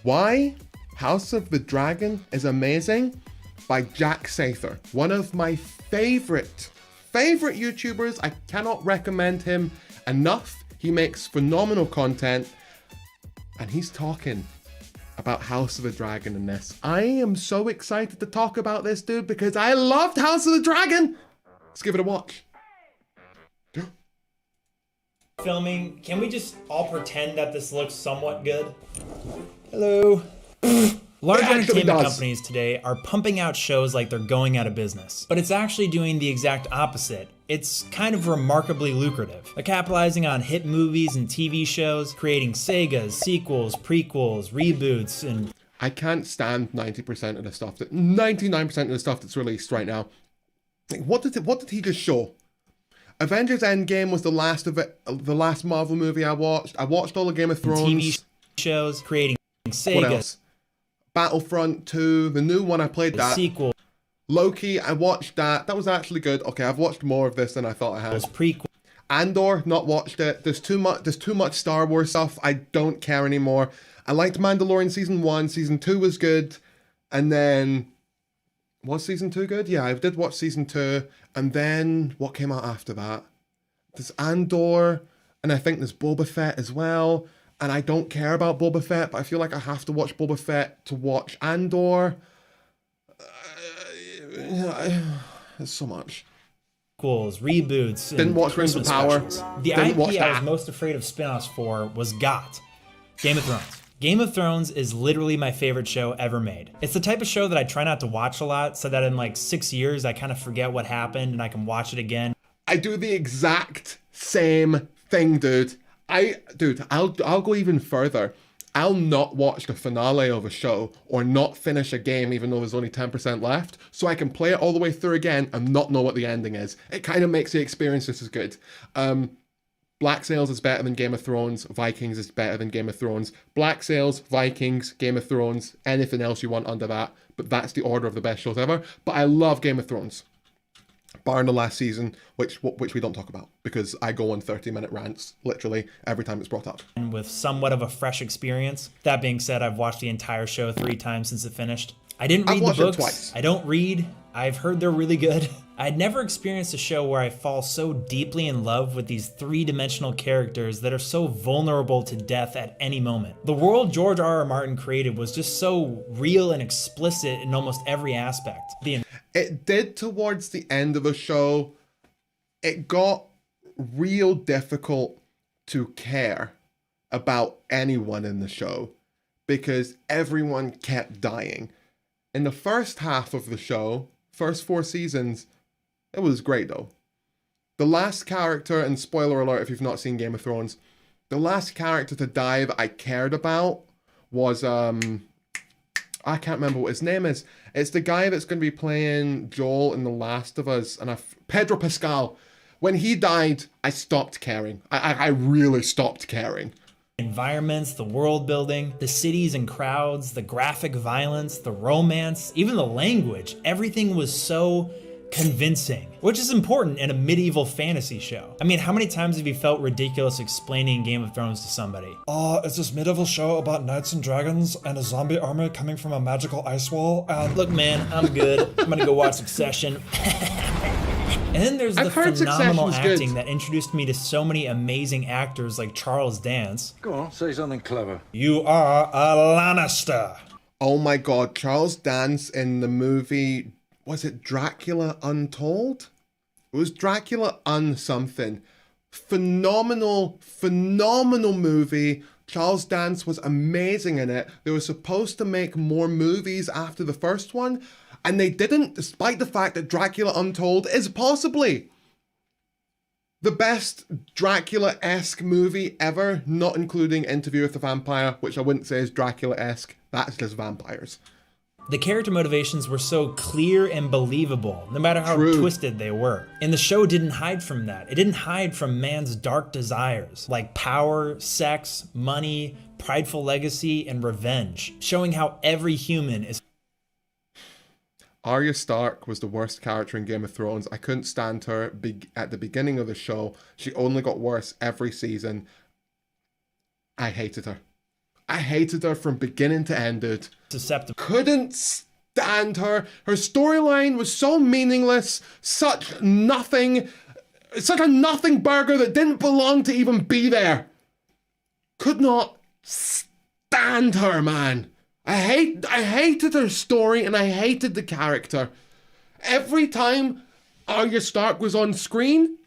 Why House of the Dragon is Amazing by Jack Sather, one of my favorite YouTubers. I cannot recommend him enough. He makes phenomenal content, and he's talking about House of the Dragon in this. I am so excited to talk about this, dude, because I loved House of the Dragon. Let's give it a watch. Filming, can we just all pretend that this looks somewhat good? Hello. Large entertainment companies today are pumping out shows like they're going out of business, but it's actually doing the exact opposite. It's kind of remarkably lucrative. They're capitalizing on hit movies and TV shows, creating sagas, sequels, prequels, reboots, and I can't stand 90% of the stuff that 99% of the stuff that's released right now. Like, what did he just show? Avengers Endgame was the last Marvel movie I watched. I watched all the Game of Thrones TV shows, creating sagas. What else? Battlefront 2, the new one, I played that. Sequel. Loki, I watched that. That was actually good. Okay, I've watched more of this than I thought I had. Prequel. Andor, not watched it. There's too much Star Wars stuff. I don't care anymore. I liked Mandalorian season 1. Season 2 was good. And then, was season 2 good? Yeah, I did watch season 2. And then, what came out after that? There's Andor, and I think there's Boba Fett as well. And I don't care about Boba Fett, but I feel like I have to watch Boba Fett to watch Andor. There's so much. Reboots. Didn't watch Rings of Power. The IP I was most afraid of spin-offs for was Game of Thrones. Game of Thrones is literally my favorite show ever made. It's the type of show that I try not to watch a lot, so that in like 6 years I kind of forget what happened and I can watch it again. I do the exact same thing, dude. I'll go even further. I'll not watch the finale of a show or not finish a game even though there's only 10% left, so I can play it all the way through again and not know what the ending is. It kind of makes the experience just as good. Black Sails is better than Game of Thrones. Vikings is better than Game of Thrones. Black Sails, Vikings, Game of Thrones, anything else you want under that. But that's the order of the best shows ever. But I love Game of Thrones. Barring the last season, which we don't talk about, because I go on 30-minute rants, literally, every time it's brought up. And with somewhat of a fresh experience. That being said, I've watched the entire show 3 times since it finished. I didn't read the books. Twice. I don't read. I've heard they're really good. I'd never experienced a show where I fall so deeply in love with these 3-dimensional characters that are so vulnerable to death at any moment. The world George R.R. Martin created was just so real and explicit in almost every aspect. It did towards the end of the show. It got real difficult to care about anyone in the show because everyone kept dying. In the first half of the show, first 4 seasons, it was great though. The last character, and spoiler alert if you've not seen Game of Thrones, the last character to die that I cared about was, I can't remember what his name is. It's the guy that's going to be playing Joel in The Last of Us, and Pedro Pascal. When he died, I stopped caring. I really stopped caring. Environments, the world building, the cities and crowds, the graphic violence, the romance, even the language, everything was so convincing, which is important in a medieval fantasy show. I mean, how many times have you felt ridiculous explaining Game of Thrones to somebody? It's this medieval show about knights and dragons and a zombie army coming from a magical ice wall, and... Look, man, I'm good. I'm gonna go watch Succession. And then there's the phenomenal acting that introduced me to so many amazing actors like Charles Dance. Go on, say something clever. You are a Lannister. Oh my god, Charles Dance in the movie, was it Dracula Untold? It was Dracula Unsomething. Phenomenal movie. Charles Dance was amazing in it. They were supposed to make more movies after the first one, and they didn't, despite the fact that Dracula Untold is possibly the best Dracula-esque movie ever, not including Interview with the Vampire, which I wouldn't say is Dracula-esque. That's just vampires. The character motivations were so clear and believable, no matter how twisted they were. And the show didn't hide from that. It didn't hide from man's dark desires, like power, sex, money, prideful legacy, and revenge, showing how every human is... Arya Stark was the worst character in Game of Thrones. I couldn't stand her at the beginning of the show. She only got worse every season. I hated her. I hated her from beginning to end, dude. Susceptible. Couldn't stand her. Her storyline was so meaningless, such a nothing burger that didn't belong to even be there. Could not stand her, man. I hated her story and I hated the character. Every time Arya Stark was on screen,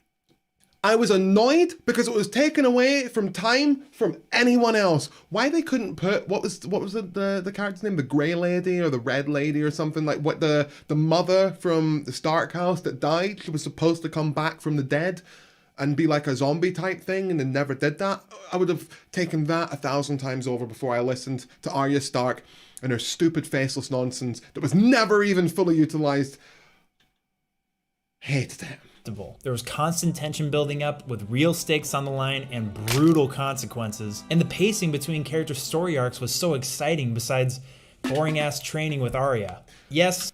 I was annoyed because it was taken away from time from anyone else. Why they couldn't put, what was the character's name? The Grey Lady or the Red Lady or something? Like what the mother from the Stark house that died, she was supposed to come back from the dead and be like a zombie type thing and then never did that. I would have taken that 1,000 times over before I listened to Arya Stark and her stupid faceless nonsense that was never even fully utilized. Hated it. There was constant tension building up with real stakes on the line and brutal consequences. And the pacing between character story arcs was so exciting besides boring ass training with Arya. Yes.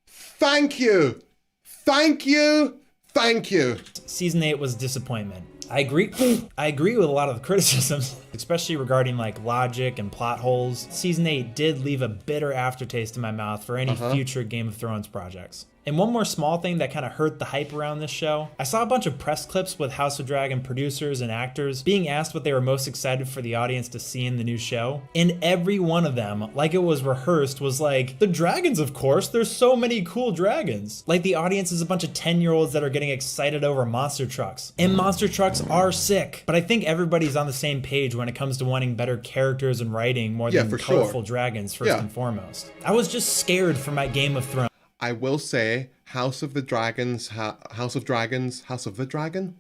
Thank you. Thank you. Thank you. Season 8 was disappointment. I agree with a lot of the criticisms, especially regarding like logic and plot holes. Season 8 did leave a bitter aftertaste in my mouth for any future Game of Thrones projects. And one more small thing that kind of hurt the hype around this show. I saw a bunch of press clips with House of Dragon producers and actors being asked what they were most excited for the audience to see in the new show. And every one of them, like it was rehearsed, was like, the dragons, of course, there's so many cool dragons. Like the audience is a bunch of 10-year-olds that are getting excited over monster trucks. And monster trucks are sick. But I think everybody's on the same page when it comes to wanting better characters and writing more than colorful dragons first and foremost. I was just scared for my Game of Thrones. I will say, House of the Dragon,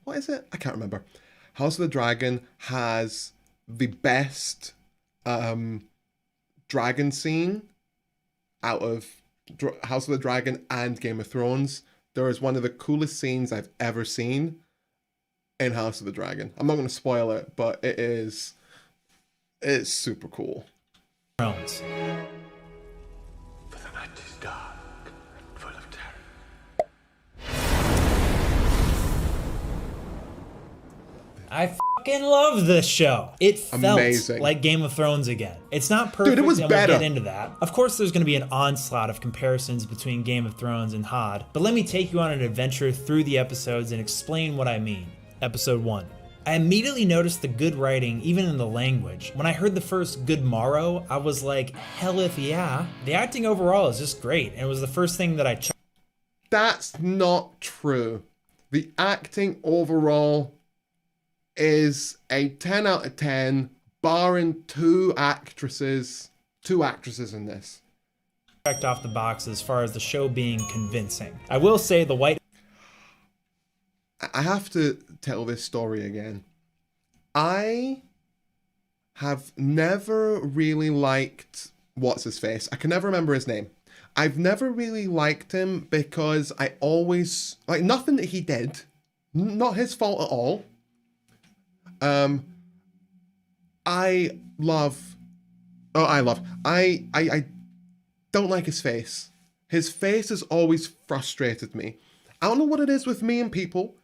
what is it? I can't remember. House of the Dragon has the best dragon scene out of House of the Dragon and Game of Thrones. There is one of the coolest scenes I've ever seen in House of the Dragon. I'm not going to spoil it, but it's super cool. Thrones. I fucking love this show. It felt amazing. Like Game of Thrones again. It's not perfect, dude, it was and better. We'll get into that. Of course, there's going to be an onslaught of comparisons between Game of Thrones and HOD, but let me take you on an adventure through the episodes and explain what I mean. Episode 1. I immediately noticed the good writing, even in the language. When I heard the first good morrow, I was like, hell if yeah. The acting overall is just great, and it was the first thing that I checked. That's not true. The acting overall is a 10 out of 10, barring two actresses in this. Checked off the box as far as the show being convincing. I will say the white... I have to tell this story again. I have never really liked what's-his-face. I can never remember his name. I've never really liked him because I always... like, nothing that he did. Not his fault at all. I don't like his face. His face has always frustrated me. I don't know what it is with me and people.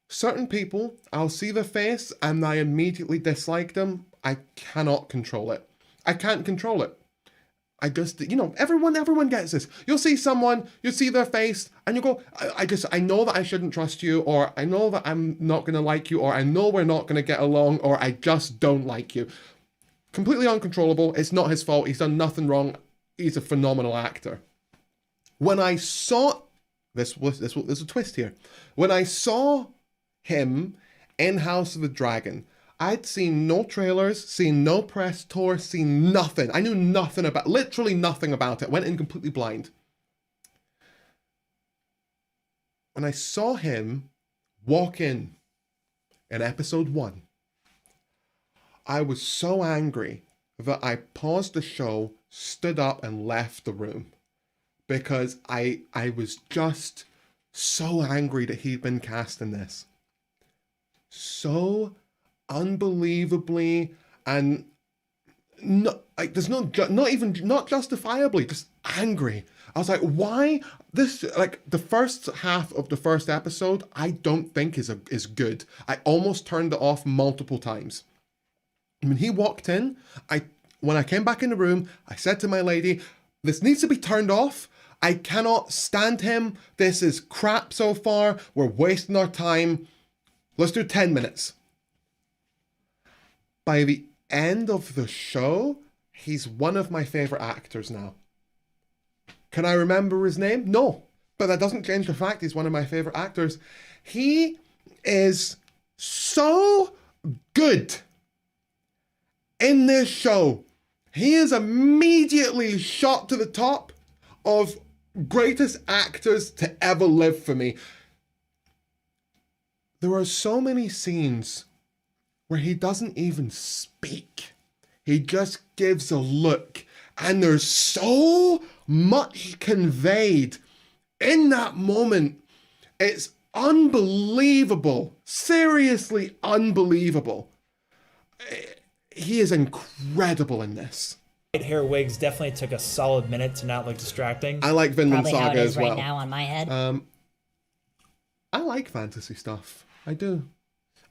Certain people, I'll see their face and I immediately dislike them. I cannot control it. I can't control it. I just, everyone gets this. You'll see someone, you'll see their face, and you go, I know that I shouldn't trust you, or I know that I'm not going to like you, or I know we're not going to get along, or I just don't like you. Completely uncontrollable. It's not his fault. He's done nothing wrong. He's a phenomenal actor. When I saw, there's a twist here. When I saw him in House of the Dragon, I'd seen no trailers, seen no press tour, seen nothing. I knew nothing about, literally nothing about it. Went in completely blind. When I saw him walk in episode 1, I was so angry that I paused the show, stood up and left the room. Because I was just so angry that he'd been cast in this. So unbelievably, and not justifiably, just angry. I was like, why this? Like the first half of the first episode, I don't think is good. I almost turned it off multiple times. When he walked in, when I came back in the room, I said to my lady, this needs to be turned off. I cannot stand him. This is crap so far. We're wasting our time. Let's do 10 minutes. By the end of the show, he's one of my favorite actors now. Can I remember his name? No, but that doesn't change the fact he's one of my favorite actors. He is so good in this show. He is immediately shot to the top of greatest actors to ever live for me. There are so many scenes where he doesn't even speak. He just gives a look, and there's so much conveyed in that moment. It's unbelievable. Seriously unbelievable. He is incredible in this. White hair wigs definitely took a solid minute to not look distracting. I like Vinland Probably Saga how it is as well. right now on my head. I like fantasy stuff. I do.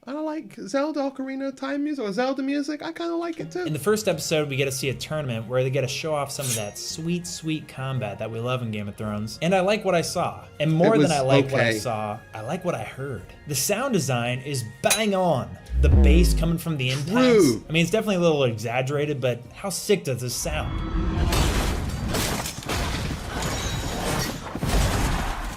I like Zelda Ocarina of Time music or Zelda music. I kind of like it too. In the first episode, we get to see a tournament where they get to show off some of that sweet, sweet combat that we love in Game of Thrones. And I like what I saw. And more than I like what I saw, I like what I heard. The sound design is bang on. The bass coming from the impacts. True. I mean, it's definitely a little exaggerated, but how sick does this sound?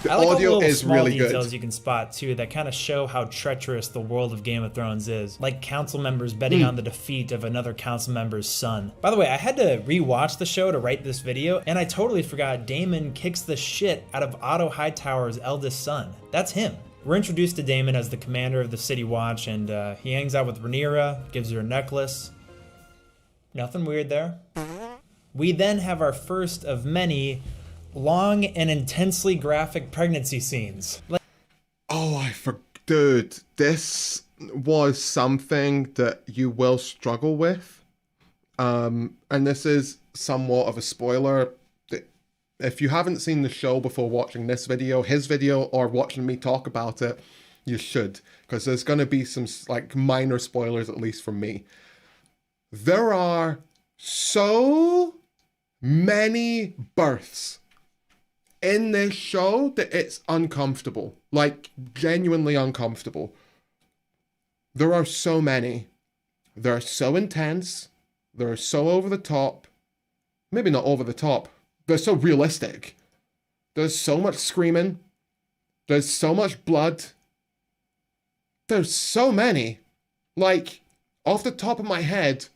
I like all the little small details you can spot too that kind of show how treacherous the world of Game of Thrones is. Like council members betting on the defeat of another council member's son. By the way, I had to rewatch the show to write this video, and I totally forgot Daemon kicks the shit out of Otto Hightower's eldest son. That's him. We're introduced to Daemon as the commander of the City Watch, and he hangs out with Rhaenyra, gives her a necklace. Nothing weird there. We then have our first of many long and intensely graphic pregnancy scenes. Dude, this was something that you will struggle with. And this is somewhat of a spoiler. If you haven't seen the show before watching this video, his video, or watching me talk about it, you should. Because there's going to be some like minor spoilers, at least from me. There are so many births in this show that it's uncomfortable, like genuinely uncomfortable. There are so many. They're so intense. They're so over the top. Maybe not over the top. They're so realistic. There's so much screaming. There's so much blood. There's so many. Like, off the top of my head,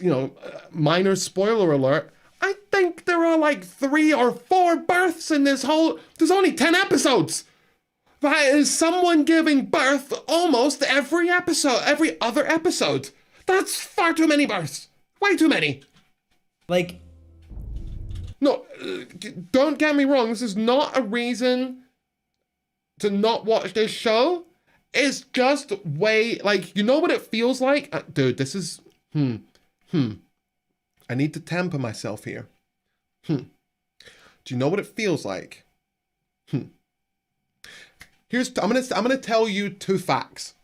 you know, minor spoiler alert, I think there are like 3 or 4 births in this whole... There's only 10 episodes. That is someone giving birth almost every episode, every other episode. That's far too many births. Way too many. Like... No, don't get me wrong. This is not a reason to not watch this show. It's just way... Like, you know what it feels like? Dude, this is... I need to temper myself here. Do you know what it feels like? I'm gonna tell you 2 facts.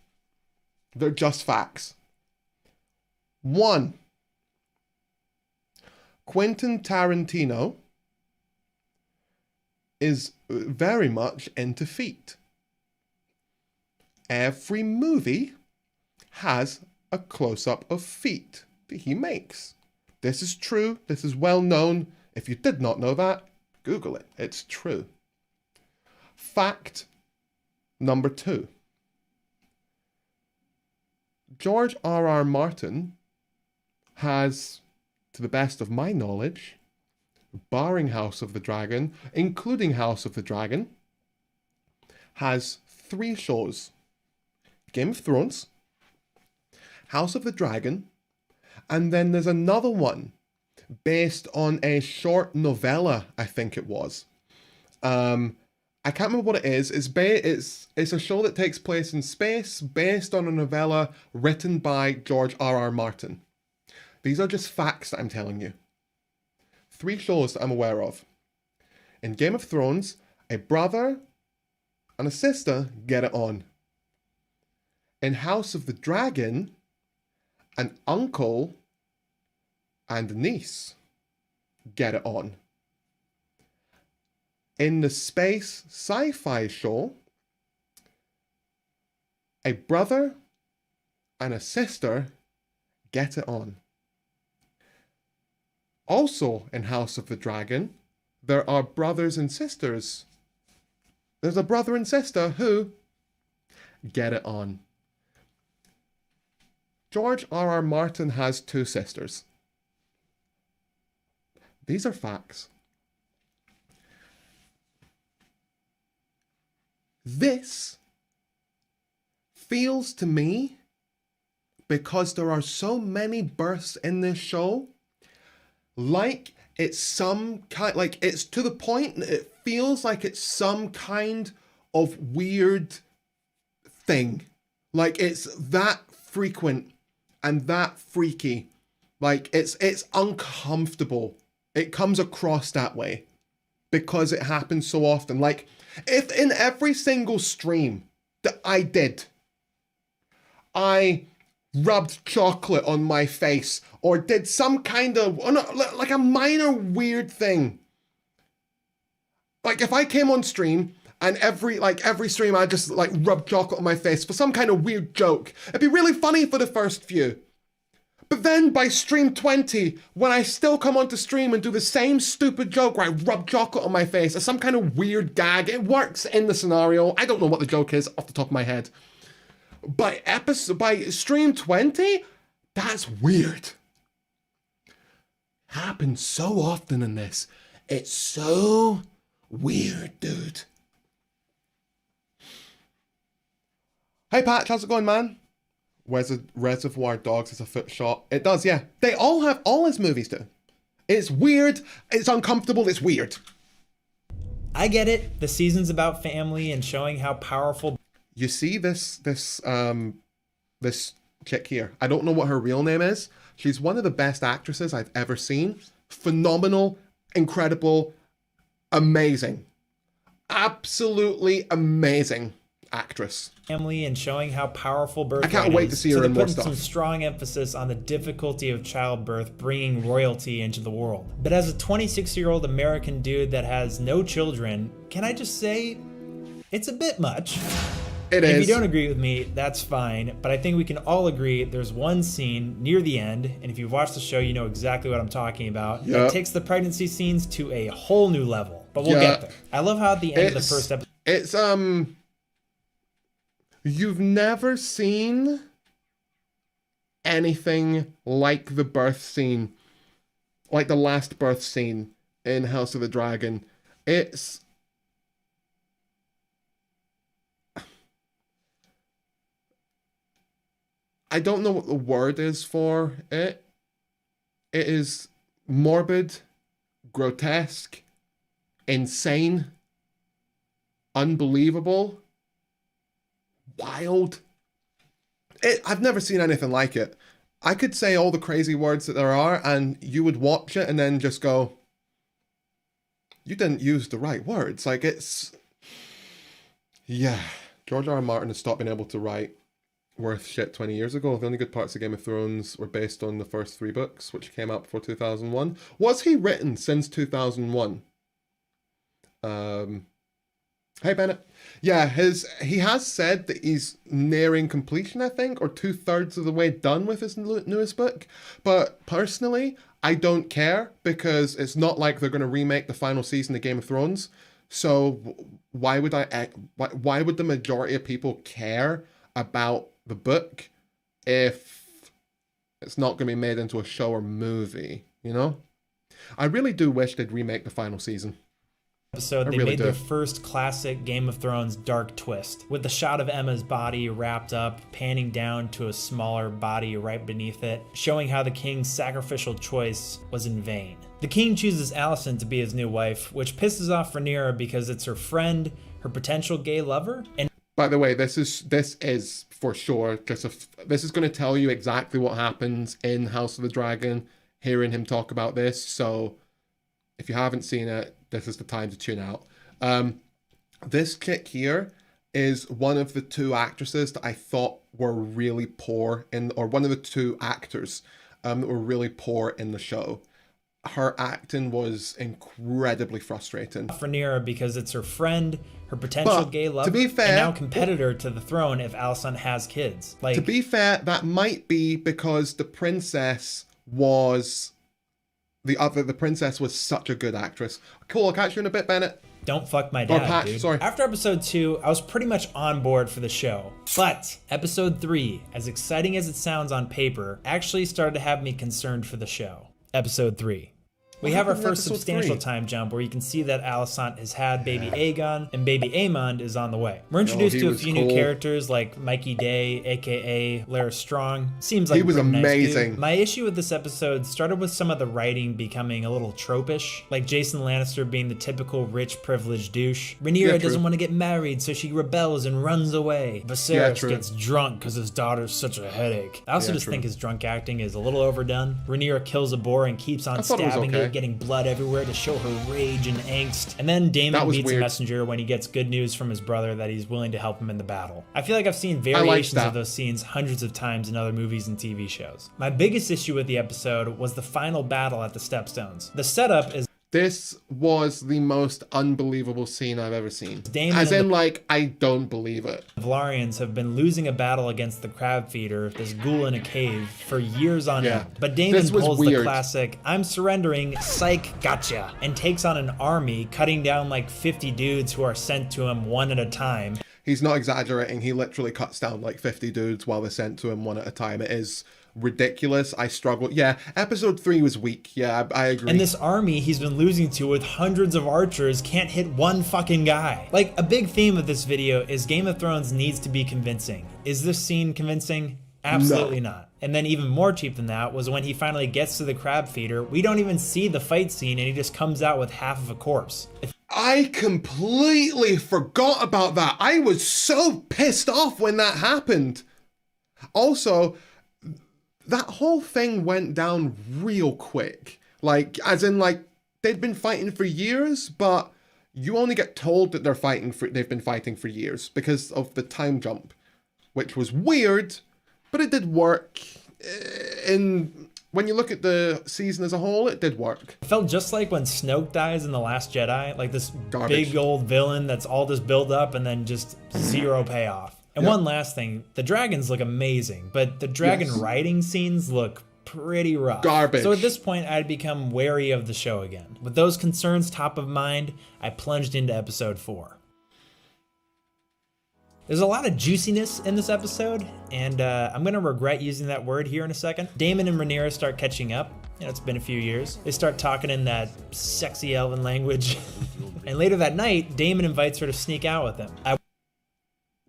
They're just facts. 1. Quentin Tarantino is very much into feet. Every movie has a close-up of feet that he makes. This is true. This is well known. If you did not know that, Google it. It's true. Fact number 2. George R.R. Martin has, to the best of my knowledge, barring House of the Dragon, including House of the Dragon, has 3 shows. Game of Thrones, House of the Dragon, and then there's another one based on a short novella, I think it was. I can't remember what it is. It's a show that takes place in space based on a novella written by George R.R. Martin. These are just facts that I'm telling you. 3 shows that I'm aware of. In Game of Thrones, a brother and a sister get it on. In House of the Dragon, an uncle and niece get it on. In the space sci-fi show, a brother and a sister get it on. Also in House of the Dragon, there are brothers and sisters. There's a brother and sister who get it on. George R.R. Martin has 2 sisters. These are facts. This feels to me, because there are so many births in this show, like it's some kind, like it's to the point that it feels like it's some kind of weird thing. Like it's that frequent and that freaky. Like it's uncomfortable. It comes across that way because it happens so often. Like if in every single stream that I did, I rubbed chocolate on my face or did some kind of, like a minor weird thing. Like if I came on stream and every stream I just like rubbed chocolate on my face for some kind of weird joke, it'd be really funny for the first few. But then by stream 20, when I still come onto stream and do the same stupid joke where I rub chocolate on my face as some kind of weird gag, it works in the scenario. I don't know what the joke is off the top of my head. By stream 20, that's weird. Happens so often in this. It's so weird, dude. Hey Patch, how's it going, man? Reservoir Dogs is a foot shot. It does, yeah. They all have, all his movies do. It's weird, it's uncomfortable, it's weird. I get it. The season's about family and showing how powerful. You see this chick here. I don't know what her real name is. She's one of the best actresses I've ever seen. Phenomenal, incredible, amazing. Absolutely amazing actress. Family and showing how powerful birth. I can't wait to see her in more stuff. Some strong emphasis on the difficulty of childbirth, bringing royalty into the world. But as a 26-year-old American dude that has no children, can I just say, it's a bit much. It is. If you don't agree with me, that's fine, but I think we can all agree there's one scene near the end, and if you've watched the show, you know exactly what I'm talking about. Yep. It takes the pregnancy scenes to a whole new level, but we'll get there. I love how at the end of the first episode... It's, you've never seen anything like the birth scene, like the last birth scene in House of the Dragon. It's... I don't know what the word is for it. It is morbid, grotesque, insane, unbelievable, wild. I've never seen anything like it. I could say all the crazy words that there are and you would watch it and then just go, you didn't use the right words. Like it's... Yeah. George R.R. Martin has stopped being able to write worth shit 20 years ago. The only good parts of Game of Thrones were based on the first 3 books, which came out before 2001. Was he written since 2001? Hey Bennett. Yeah, he has said that he's nearing completion, I think, or 2/3 of the way done with his newest book. But personally, I don't care because it's not like they're going to remake the final season of Game of Thrones. So why would the majority of people care about the book if it's not going to be made into a show or movie, you know? I really do wish they'd remake the final season. They made their first classic Game of Thrones dark twist with the shot of Emma's body wrapped up, panning down to a smaller body right beneath it, showing how the king's sacrificial choice was in vain. The king chooses Alicent to be his new wife, which pisses off Rhaenyra because it's her friend, her potential gay lover, and by the way, this is for sure this is going to tell you exactly what happens in House of the Dragon, hearing him talk about this. So if you haven't seen it, this is the time to tune out. This chick here is one of the 2 actresses that I thought were really poor or one of the 2 actors that were really poor in the show. Her acting was incredibly frustrating. Rhaenyra because it's her friend, her potential gay lover, to be fair, and now competitor to the throne if Alicent has kids. Like, to be fair, that might be because the princess was such a good actress. Cool, I'll catch you in a bit, Bennett. Don't fuck my dad, Patch, dude. sorry. After episode 2, I was pretty much on board for the show. But episode 3, as exciting as it sounds on paper, actually started to have me concerned for the show. Episode 3. We have our first substantial time jump where you can see that Alicent has had baby Aegon and baby Aemond is on the way. We're introduced to a few new characters like Mikey Day, aka Lara Strong. Seems like he was amazing. Nice dude. My issue with this episode started with some of the writing becoming a little tropish, like Jason Lannister being the typical rich privileged douche. Rhaenyra doesn't want to get married, so she rebels and runs away. Viserys gets drunk because his daughter's such a headache. I also think his drunk acting is a little overdone. Rhaenyra kills a boar and keeps on stabbing it, getting blood everywhere to show her rage and angst. And then Daemon meets a messenger when he gets good news from his brother that he's willing to help him in the battle. I feel like I've seen variations of those scenes hundreds of times in other movies and TV shows. My biggest issue with the episode was the final battle at the Stepstones. The setup is this was the most unbelievable scene I've ever seen. Daemon as in, like, I don't believe it. The Velaryons have been losing a battle against the crab feeder, this ghoul in a cave, for years on end. But Daemon pulls the classic, I'm surrendering, psych, gotcha, and takes on an army, cutting down like 50 dudes who are sent to him one at a time. He's not exaggerating. He literally cuts down like 50 dudes while they're sent to him one at a time. It is ridiculous. I struggle. Yeah, episode 3 was weak. Yeah, I agree. And this army he's been losing to with hundreds of archers can't hit one fucking guy. Like, a big theme of this video is Game of Thrones needs to be convincing. Is this scene convincing? Absolutely not. And then even more cheap than that was when he finally gets to the crab feeder, we don't even see the fight scene and he just comes out with half of a corpse. I completely forgot about that. I was so pissed off when that happened. Also, that whole thing went down real quick. Like, as in, like, they'd been fighting for years, but you only get told that they've been fighting for years because of the time jump, which was weird, but it did work. When you look at the season as a whole, it did work. It felt just like when Snoke dies in The Last Jedi, like this big old villain that's all this build up and then just zero payoff. And one last thing, the dragons look amazing, but the dragon riding scenes look pretty rough. Garbage. So at this point, I'd become wary of the show again. With those concerns top of mind, I plunged into episode 4. There's a lot of juiciness in this episode, and I'm going to regret using that word here in a second. Daemon and Rhaenyra start catching up. You know, it's been a few years. They start talking in that sexy elven language. And later that night, Daemon invites her to sneak out with him.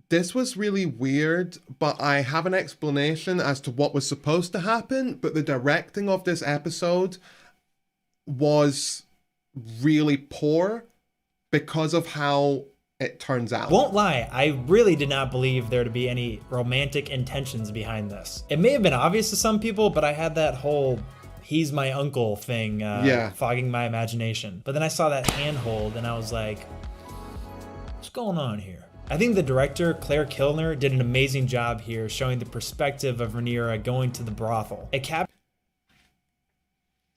This was really weird, but I have an explanation as to what was supposed to happen, but the directing of this episode was really poor because of how it turns out. Won't lie, I really did not believe there to be any romantic intentions behind this. It may have been obvious to some people, but I had that whole he's my uncle thing fogging my imagination. But then I saw that handhold and I was like, what's going on here? I think the director, Claire Kilner, did an amazing job here showing the perspective of Rhaenyra going to the brothel.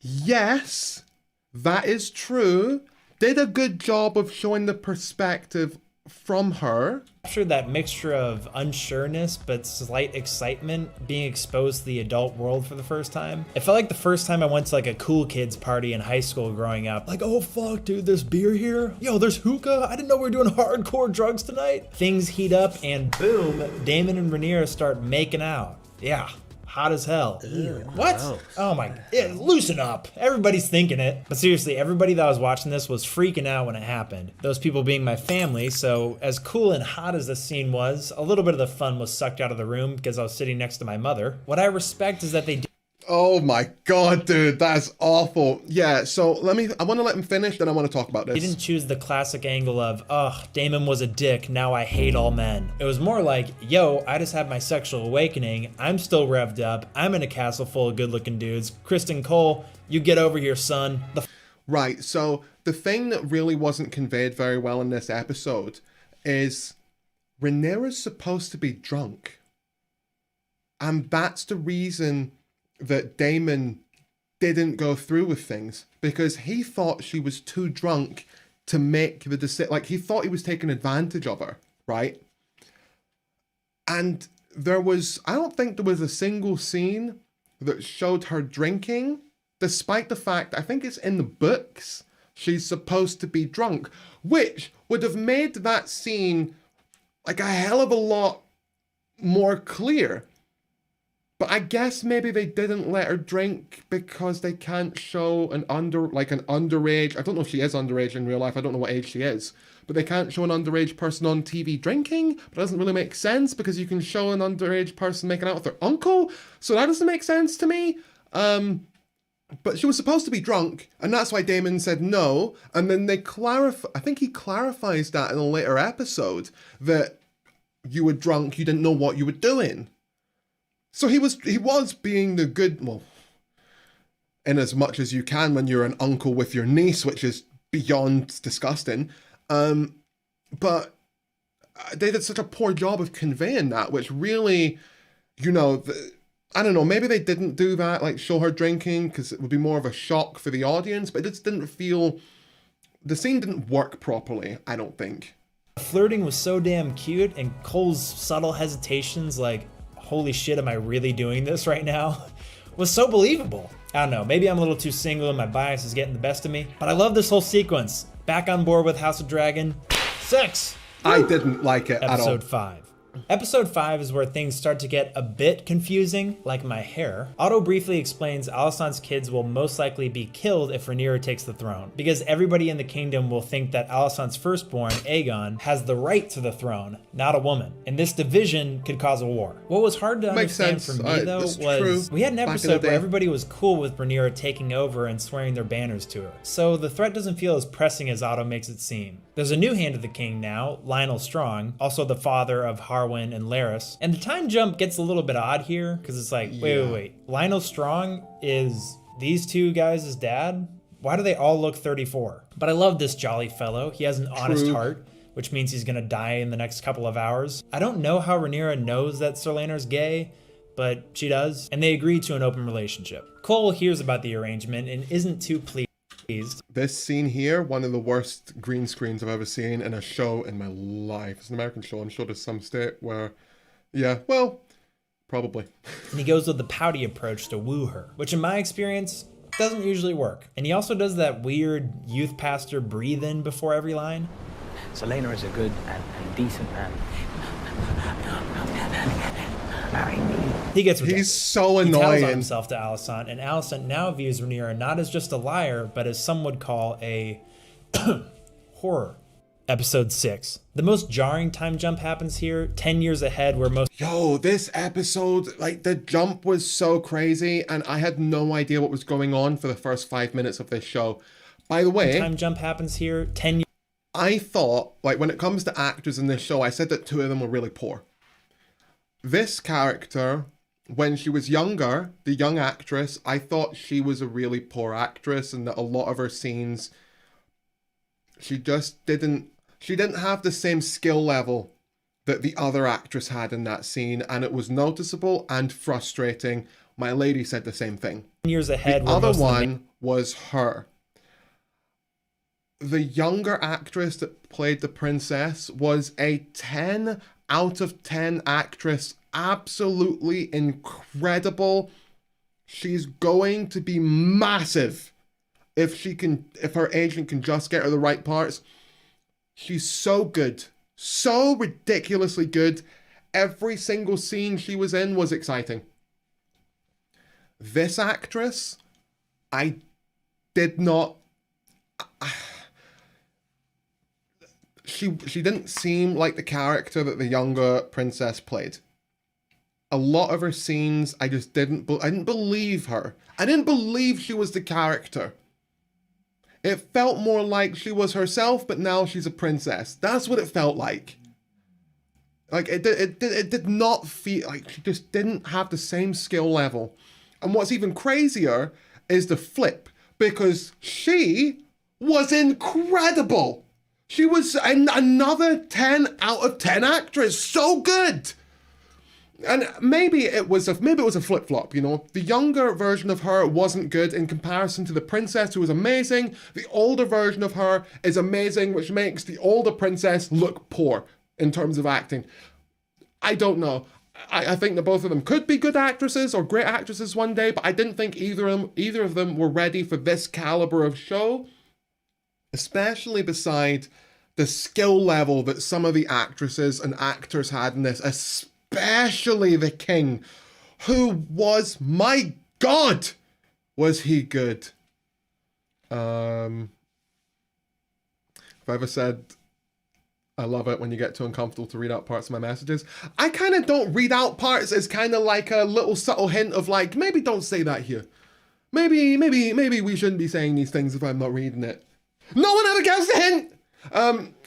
Yes, that is true. Did a good job of showing the perspective from her. Captured that mixture of unsureness but slight excitement being exposed to the adult world for the first time. It felt like the first time I went to like a cool kids party in high school growing up. Like, oh fuck dude, there's beer here? Yo, there's hookah? I didn't know we were doing hardcore drugs tonight. Things heat up and boom, Daemon and Rhaenyra start making out. Yeah. Hot as hell. Ew, what? Gross. Oh my, loosen up. Everybody's thinking it. But seriously, everybody that was watching this was freaking out when it happened. Those people being my family, so as cool and hot as this scene was, a little bit of the fun was sucked out of the room because I was sitting next to my mother. What I respect is that they Oh my god, dude, that's awful. Yeah, so I want to let him finish, then I want to talk about this. He didn't choose the classic angle of, Daemon was a dick, now I hate all men. It was more like, yo, I just had my sexual awakening, I'm still revved up, I'm in a castle full of good-looking dudes. Kristen Cole, you get over here, son. Right, so the thing that really wasn't conveyed very well in this episode is Rhaenyra's supposed to be drunk. And that's the reason that Damon didn't go through with things because he thought she was too drunk to make the decision. Like, he thought he was taking advantage of her, right? And I don't think there was a single scene that showed her drinking, despite the fact, I think it's in the books, she's supposed to be drunk, which would have made that scene like a hell of a lot more clear. But I guess maybe they didn't let her drink because they can't show an underage, I don't know if she is underage in real life, I don't know what age she is, but they can't show an underage person on TV drinking, but it doesn't really make sense because you can show an underage person making out with their uncle, so that doesn't make sense to me. But she was supposed to be drunk, and that's why Damon said no, and then they I think he clarifies that in a later episode, that you were drunk, you didn't know what you were doing. So he was being the good, well, in as much as you can when you're an uncle with your niece, which is beyond disgusting. But they did such a poor job of conveying that, which really, I don't know, maybe they didn't do that, like show her drinking, because it would be more of a shock for the audience, but it just didn't feel, the scene didn't work properly, I don't think. Flirting was so damn cute, and Cole's subtle hesitations, like, holy shit, am I really doing this right now? Was so believable. I don't know, maybe I'm a little too single and my bias is getting the best of me, but I love this whole sequence. Back on board with House of Dragon 6. I didn't like it at all. Episode 5. Episode 5 is where things start to get a bit confusing, like my hair. Otto briefly explains Alicent's kids will most likely be killed if Rhaenyra takes the throne, because everybody in the kingdom will think that Alicent's firstborn, Aegon, has the right to the throne, not a woman. And this division could cause a war. What was hard to understand for me, though, was we had an episode where everybody was cool with Rhaenyra taking over and swearing their banners to her. So the threat doesn't feel as pressing as Otto makes it seem. There's a new Hand of the King now, Lionel Strong, also the father of Harwin and Larys. And the time jump gets a little bit odd here, because it's like, wait. Lionel Strong is these two guys' dad? Why do they all look 34? But I love this jolly fellow. He has an honest heart, which means he's gonna die in the next couple of hours. I don't know how Rhaenyra knows that Sir Laenor's gay, but she does, and they agree to an open relationship. Cole hears about the arrangement and isn't too pleased. This scene here, one of the worst green screens I've ever seen in a show in my life. It's an American show. I'm sure there's some state where, yeah, well, probably. And he goes with the pouty approach to woo her, which in my experience doesn't usually work. And he also does that weird youth pastor breathe in before every line. So Laenor is a good and decent man. He gets rejected. He's so annoying. He tells on himself to Alicent, and Alicent now views Rhaenyra not as just a liar, but as some would call a horror. Episode 6. The most jarring time jump happens here, 10 years ahead where most... Yo, this episode, like, the jump was so crazy, and I had no idea what was going on for the first 5 minutes of this show. By the way... Time jump happens here, 10 years... I thought, like, when it comes to actors in this show, I said that 2 of them were really poor. This character, when she was younger, the young actress, I thought she was a really poor actress, and that a lot of her scenes, she didn't have the same skill level that the other actress had in that scene, and it was noticeable and frustrating. My lady said the same thing. 10 years ahead. The other one was her. The younger actress that played the princess was a 10 out of 10 actress, absolutely incredible. She's going to be massive if her agent can just get her the right parts. She's so good, so ridiculously good. Every single scene she was in was exciting. This actress, I did not... She didn't seem like the character that the younger princess played. A lot of her scenes, I didn't believe her. I didn't believe she was the character. It felt more like she was herself, but now she's a princess. That's what it felt like. Like, it did not feel like she just didn't have the same skill level. And what's even crazier is the flip, because she was incredible. She was another 10 out of 10 actress. So good. And maybe it was a flip-flop, you know. The younger version of her wasn't good in comparison to the princess, who was amazing. The older version of her is amazing, which makes the older princess look poor in terms of acting. I don't know. I think that both of them could be good actresses or great actresses one day, but I didn't think either of them were ready for this caliber of show, especially beside the skill level that some of the actresses and actors had in this, especially the king, who was, my God, was he good. If I ever said I love it when you get too uncomfortable to read out parts of my messages, I kind of don't read out parts as kind of like a little subtle hint of like, maybe don't say that here. Maybe we shouldn't be saying these things if I'm not reading it. No one ever gets the hint!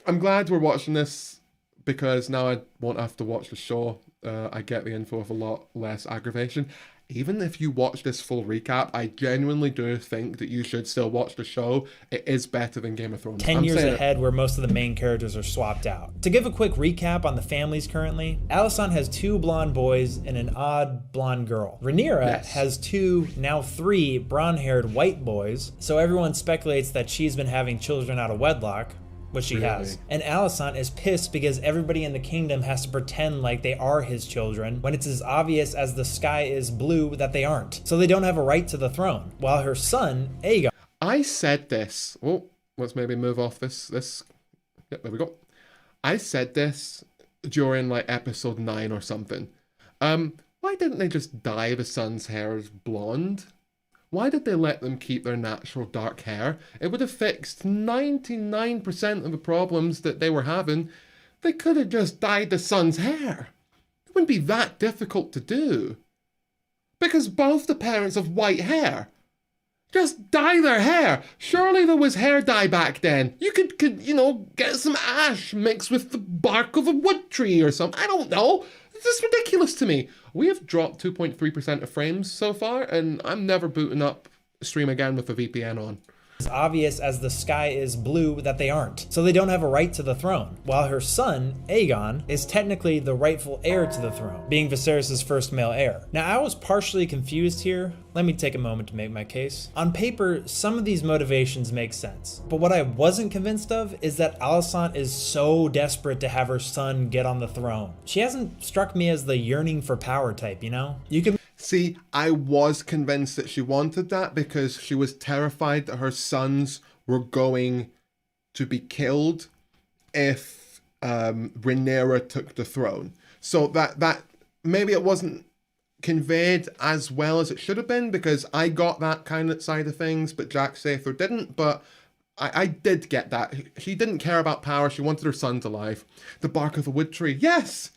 I'm glad we're watching this because now I won't have to watch the show. I get the info with a lot less aggravation. Even if you watch this full recap, I genuinely do think that you should still watch the show. It is better than Game of Thrones. 10 years ahead where most of the main characters are swapped out. To give a quick recap on the families currently, Alicent has 2 blonde boys and an odd blonde girl. Rhaenyra has 2, now 3, brown-haired white boys, so everyone speculates that she's been having children out of wedlock, which she has. And Alicent is pissed because everybody in the kingdom has to pretend like they are his children when it's as obvious as the sky is blue that they aren't. So they don't have a right to the throne. While her son, Aegon... I said this. Oh, let's maybe move off this. Yep, there we go. I said this during like episode 9 or something. Why didn't they just dye the son's hair blonde? Why did they let them keep their natural dark hair? It would have fixed 99% of the problems that they were having. They could have just dyed the son's hair. It wouldn't be that difficult to do. Because both the parents have white hair. Just dye their hair. Surely there was hair dye back then. You could get some ash mixed with the bark of a wood tree or something. I don't know. This is ridiculous to me. We have dropped 2.3% of frames so far, and I'm never booting up stream again with a VPN on. As obvious as the sky is blue that they aren't, so they don't have a right to the throne. While her son, Aegon, is technically the rightful heir to the throne, being Viserys' first male heir. Now, I was partially confused here. Let me take a moment to make my case. On paper, some of these motivations make sense, but what I wasn't convinced of is that Alicent is so desperate to have her son get on the throne. She hasn't struck me as the yearning for power type, you know? You can See, I was convinced that she wanted that because she was terrified that her sons were going to be killed if Rhaenyra took the throne. So that maybe it wasn't conveyed as well as it should have been, because I got that kind of side of things, but Jack Sather didn't. But I did get that. She didn't care about power. She wanted her sons alive. The bark of a wood tree. Yes!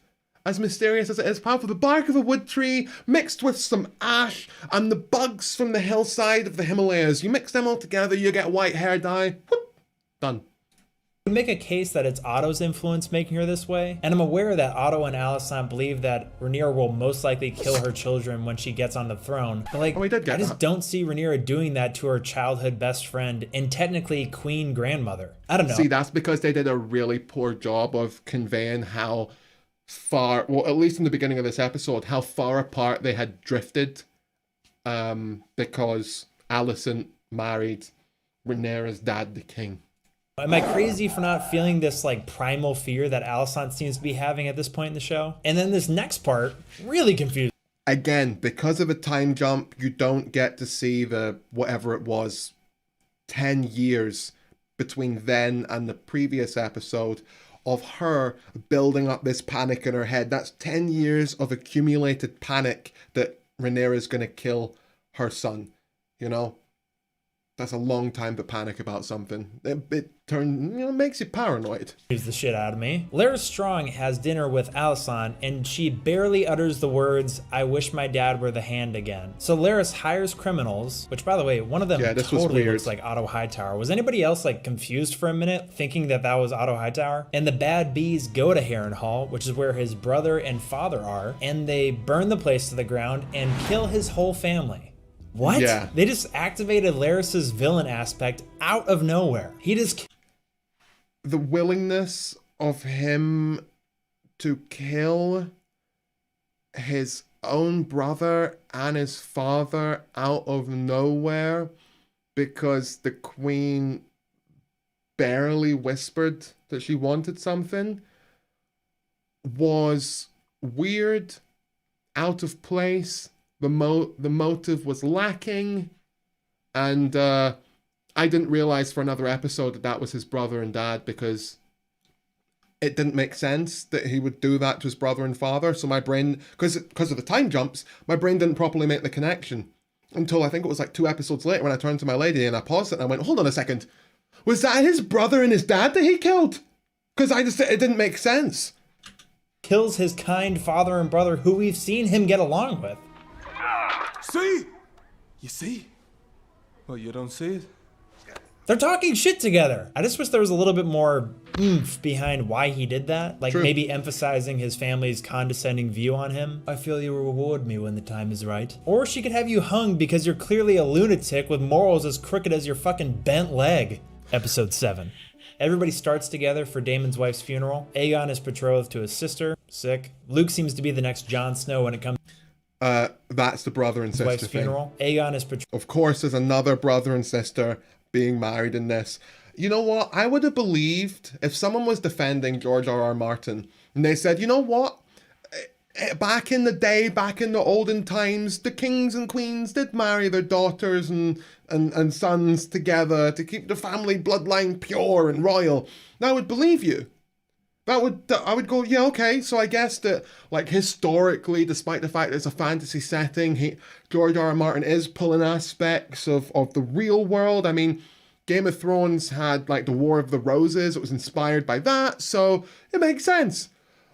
As mysterious as it is powerful, the bark of a wood tree mixed with some ash and the bugs from the hillside of the Himalayas. You mix them all together, you get white hair dye. Whoop, done. You make a case that it's Otto's influence making her this way, and I'm aware that Otto and Alicent believe that Rhaenyra will most likely kill her children when she gets on the throne. But like, I just don't see Rhaenyra doing that to her childhood best friend and technically queen grandmother. I don't know. See, that's because they did a really poor job of conveying how far, well, at least in the beginning of this episode, how far apart they had drifted, because Alicent married Rhaenyra's dad, the king. Am I crazy for not feeling this like primal fear that Alicent seems to be having at this point in the show? And then this next part really confused. Again, because of a time jump, you don't get to see the, whatever it was, 10 years between then and the previous episode of her building up this panic in her head. That's 10 years of accumulated panic that Rhaenyra's going to kill her son, you know? That's a long time to panic about something. It makes you paranoid. Gives the shit out of me. Larys Strong has dinner with Alicent, and she barely utters the words, "I wish my dad were the Hand again." So Larys hires criminals, which, by the way, one of them totally looks like Otto Hightower. Was anybody else like confused for a minute, thinking that that was Otto Hightower? And the bad bees go to Harrenhal, which is where his brother and father are, and they burn the place to the ground and kill his whole family. What? Yeah. They just activated Larys's villain aspect out of nowhere. He just... The willingness of him to kill his own brother and his father out of nowhere because the queen barely whispered that she wanted something was weird, out of place. The motive was lacking, and I didn't realize for another episode that that was his brother and dad, because it didn't make sense that he would do that to his brother and father. So my brain, because of the time jumps, my brain didn't properly make the connection until I think it was like 2 episodes later when I turned to my lady and I paused it and I went, hold on a second, was that his brother and his dad that he killed? Because it didn't make sense. Kills his kind father and brother who we've seen him get along with. See? You see? Well, you don't see it? They're talking shit together. I just wish there was a little bit more oomph behind why he did that. Like, maybe emphasizing his family's condescending view on him. I feel you will reward me when the time is right. Or she could have you hung because you're clearly a lunatic with morals as crooked as your fucking bent leg. Episode 7. Everybody starts together for Daemon's wife's funeral. Aegon is betrothed to his sister. Sick. Luke seems to be the next Jon Snow when it comes that's the brother and sister wife's thing. Funeral. Aegon is betrothed. Of course, there's another brother and sister being married in this. You know what? I would have believed if someone was defending George R.R. Martin and they said, you know what? Back in the day, back in the olden times, the kings and queens did marry their daughters and sons together to keep the family bloodline pure and royal. I would believe you. I would go, yeah, okay, so I guess that, like, historically, despite the fact that it's a fantasy setting, George R.R. Martin is pulling aspects of the real world. I mean, Game of Thrones had, like, the War of the Roses. It was inspired by that, so it makes sense.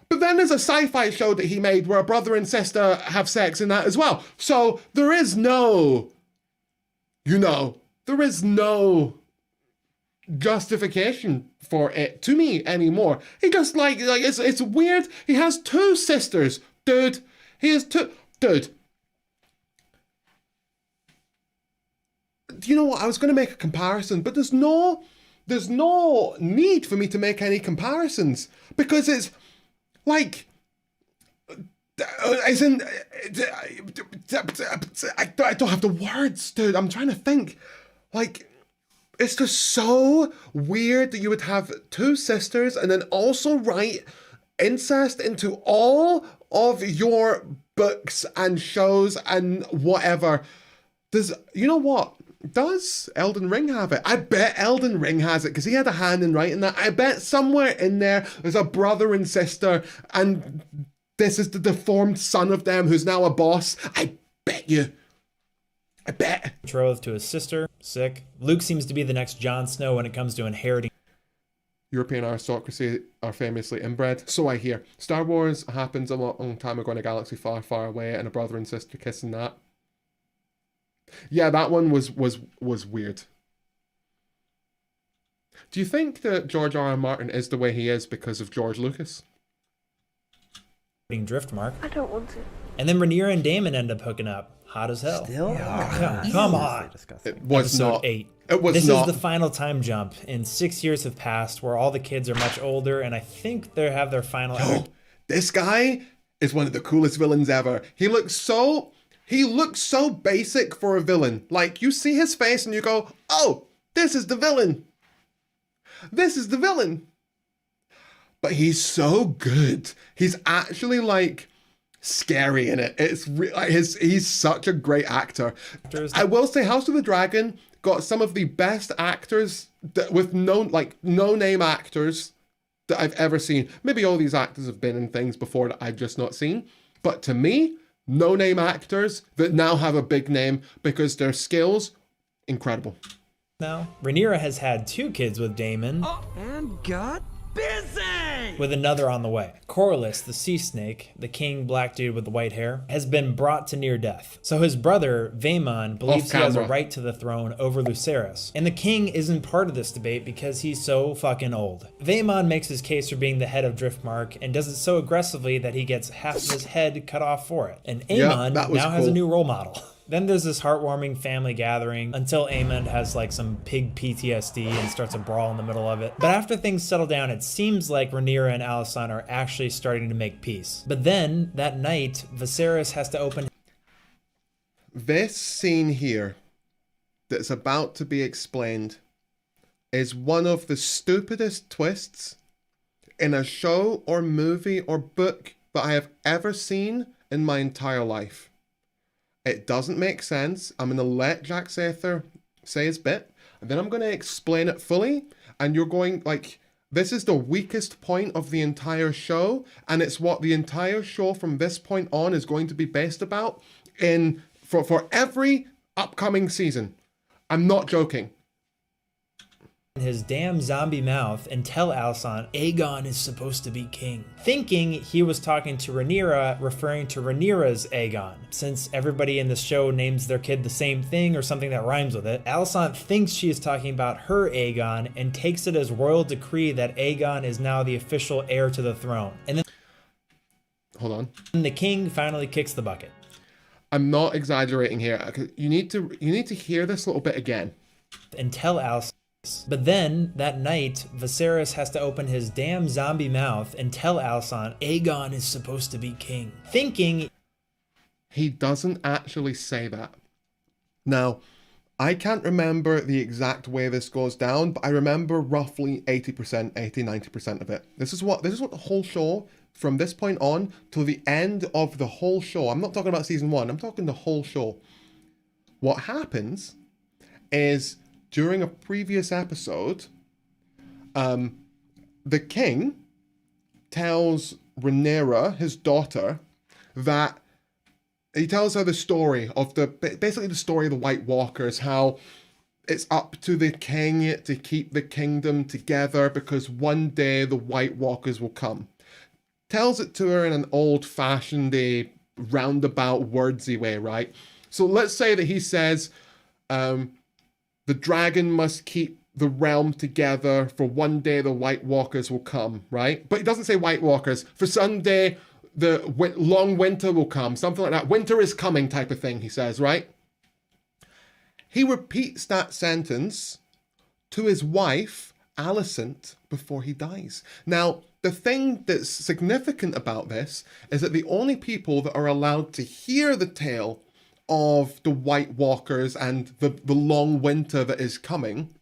But then there's a sci-fi show that he made where a brother and sister have sex in that as well. So there is no, there is no justification for it to me anymore. He just like it's weird. He has 2 sisters, dude. He has 2, dude. You know what? I was going to make a comparison, but there's no need for me to make any comparisons because it's like, as in, I don't have the words, dude. I'm trying to think, like. It's just so weird that you would have 2 sisters and then also write incest into all of your books and shows and whatever. You know what? Does Elden Ring have it? I bet Elden Ring has it because he had a hand in writing that. I bet somewhere in there's a brother and sister and this is the deformed son of them who's now a boss. I bet you. I bet. Betrothed to his sister. Sick. Luke seems to be the next Jon Snow when it comes to inheriting. European aristocracy are famously inbred. So I hear. Star Wars happens a long time ago in a galaxy far, far away, and a brother and sister kissing that. Yeah, that one was weird. Do you think that George R.R. Martin is the way he is because of George Lucas? Driftmark. I don't want to. And then Rhaenyra and Daemon end up hooking up. Hot as hell. Still? Come on. It was Episode not. 8. It was this not. is the final time jump. And 6 years have passed where all the kids are much older, and I think they have their final act. This guy is one of the coolest villains ever. He looks so basic for a villain. Like, you see his face and you go, oh, this is the villain. This is the villain. But he's so good. He's actually like scary in it. He's such a great actor. I will say House of the Dragon got some of the best actors with no name actors that I've ever seen. Maybe all these actors have been in things before that I've just not seen. But to me, no name actors that now have a big name because their skills, incredible. Now, Rhaenyra has had 2 kids with Daemon. And got busy! With another on the way. Corlys, the sea snake, the king black dude with the white hair, has been brought to near death. So his brother, Vaemon, believes he has a right to the throne over Lucerys. And the king isn't part of this debate because he's so fucking old. Vaemon makes his case for being the head of Driftmark and does it so aggressively that he gets half of his head cut off for it. And Aemon now has a new role model. Then there's this heartwarming family gathering until Aemond has like some pig PTSD and starts a brawl in the middle of it. But after things settle down, it seems like Rhaenyra and Alicent are actually starting to make peace. But then, that night, Viserys has to open... This scene here that's about to be explained is one of the stupidest twists in a show or movie or book that I have ever seen in my entire life. It doesn't make sense. I'm going to let Jack Sather say his bit, and then I'm going to explain it fully, and you're going, like, this is the weakest point of the entire show, and it's what the entire show from this point on is going to be based about for every upcoming season. I'm not joking. His damn zombie mouth and tell Alicent Aegon is supposed to be king, thinking he was talking to Rhaenyra, referring to Rhaenyra's Aegon. Since everybody in the show names their kid the same thing or something that rhymes with it, Alicent thinks she is talking about her Aegon and takes it as royal decree that Aegon is now the official heir to the throne. And then hold on. And the king finally kicks the bucket. I'm not exaggerating here. You need to hear this little bit again. And tell Alicent. But then, that night, Viserys has to open his damn zombie mouth and tell Alicent Aegon is supposed to be king, thinking... He doesn't actually say that. Now, I can't remember the exact way this goes down, but I remember roughly 80%, 90% of it. This is what the whole show, from this point on, till the end of the whole show, I'm not talking about season 1, I'm talking the whole show. What happens is... during a previous episode, the king tells Rhaenyra, his daughter, that he tells her the story of basically the story of the White Walkers, how it's up to the king to keep the kingdom together because one day the White Walkers will come. Tells it to her in an old-fashioned, roundabout, wordsy way, right? So let's say that he says, the dragon must keep the realm together for one day the White Walkers will come, right? But he doesn't say White Walkers. For someday the long winter will come, something like that. Winter is coming type of thing, he says, right? He repeats that sentence to his wife, Alicent, before he dies. Now, the thing that's significant about this is that the only people that are allowed to hear the tale of the White Walkers and the long winter that is coming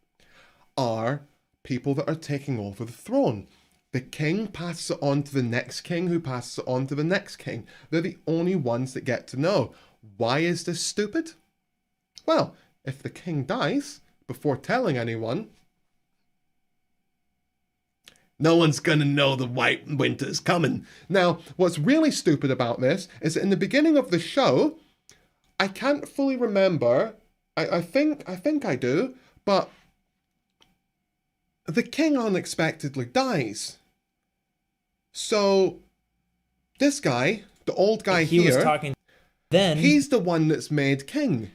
are people that are taking over the throne. The king passes it on to the next king, who passes it on to the next king. They're the only ones that get to know. Why is this stupid? Well, if the king dies before telling anyone, no one's gonna know the White Winter's coming. Now, what's really stupid about this is that in the beginning of the show, I can't fully remember. I think I do, but the king unexpectedly dies. So this guy, the old guy he here, was talking. Then he's the one that's made king.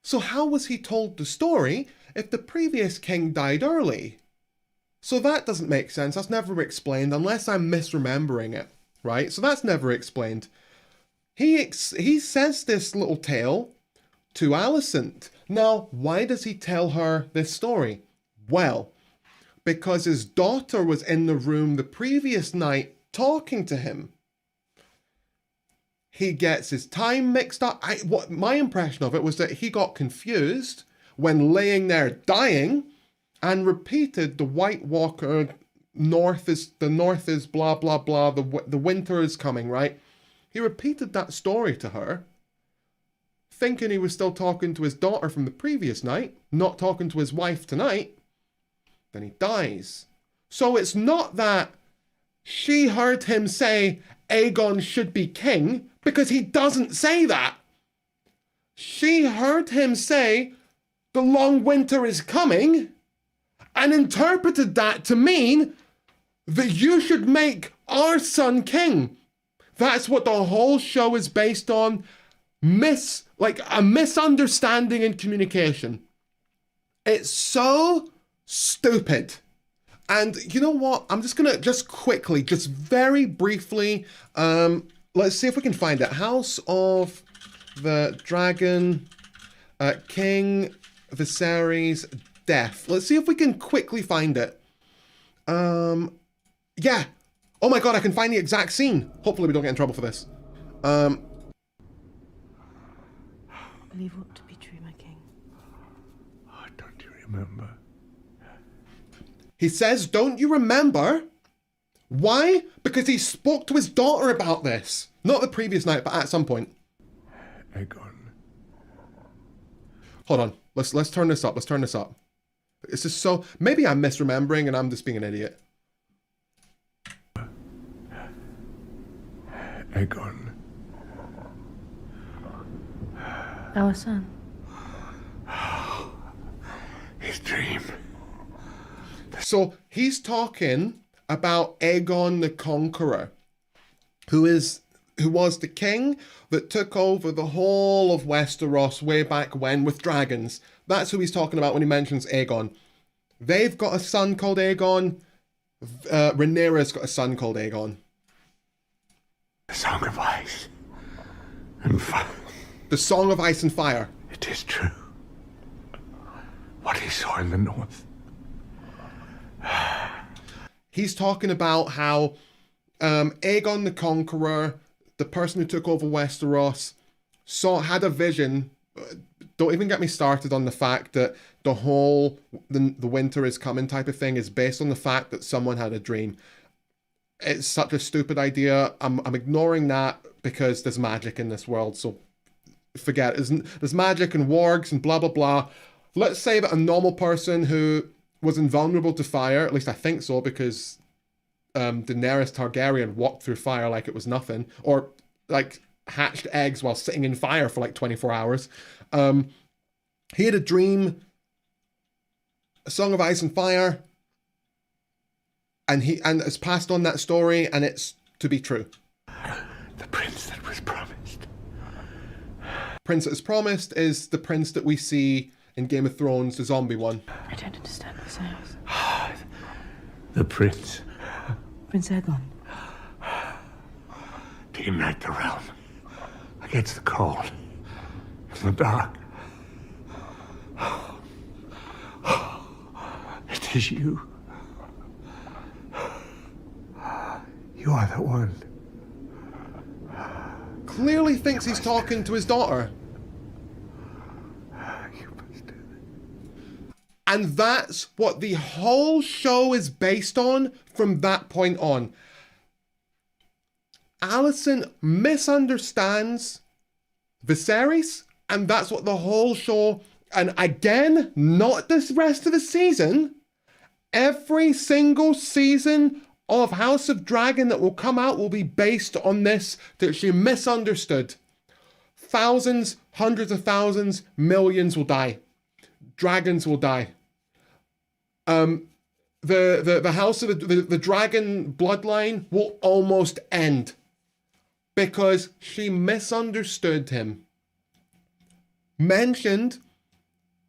So how was he told the story if the previous king died early? So that doesn't make sense. That's never explained unless I'm misremembering it, right? So that's never explained. He says this little tale to Alicent. Now, why does he tell her this story? Well, because his daughter was in the room the previous night talking to him. He gets his time mixed up. My impression of it was that he got confused when laying there dying and repeated the White Walker, the north is blah, blah, blah, the winter is coming, right? He repeated that story to her, thinking he was still talking to his daughter from the previous night, not talking to his wife tonight. Then he dies. So it's not that she heard him say Aegon should be king, because he doesn't say that. She heard him say the long winter is coming and interpreted that to mean that you should make our son king. That's what the whole show is based on. A misunderstanding in communication. It's so stupid. And you know what? I'm just gonna quickly, very briefly, let's see if we can find it. House of the dragon, King Viserys' death. Let's see if we can quickly find it. Yeah. Oh my god, I can find the exact scene. Hopefully we don't get in trouble for this. Believe what to be true, my king. Oh, don't you remember? He says, don't you remember? Why? Because he spoke to his daughter about this. Not the previous night, but at some point. Aegon. Hold on. Let's turn this up. Let's turn this up. This is so... Maybe I'm misremembering and I'm just being an idiot. Aegon. Our son. His dream. So he's talking about Aegon the Conqueror, who was the king that took over the whole of Westeros way back when with dragons. That's who he's talking about when he mentions Aegon. They've got a son called Aegon. Rhaenyra's got a son called Aegon. The Song of Ice and Fire. The Song of Ice and Fire. It is true. What he saw in the north. He's talking about how Aegon the Conqueror, the person who took over Westeros, had a vision. Don't even get me started on the fact that the whole the winter is coming type of thing is based on the fact that someone had a dream. It's such a stupid idea. I'm ignoring that because there's magic in this world, so forget it. There's magic and wargs and blah blah blah. Let's say that a normal person who was invulnerable to fire, at least I think so, because Daenerys Targaryen walked through fire like it was nothing, or like hatched eggs while sitting in fire for like 24 hours. He had a dream, a Song of Ice and Fire, and has passed on that story, and it's to be true. The prince that was promised. Prince that is promised is the prince that we see in Game of Thrones, the zombie one. I don't understand this house. The prince. Prince Aegon. To unite the realm against the cold and the dark. It is you. You are the one. Clearly thinks he's talking to his daughter. You must do it. And that's what the whole show is based on from that point on. Alicent misunderstands Viserys, and that's what the whole show, and again, not this rest of the season, every single season of House of Dragon that will come out will be based on this, that she misunderstood. Thousands, hundreds of thousands, millions will die. Dragons will die. The House of the Dragon bloodline will almost end because she misunderstood him. Mentioned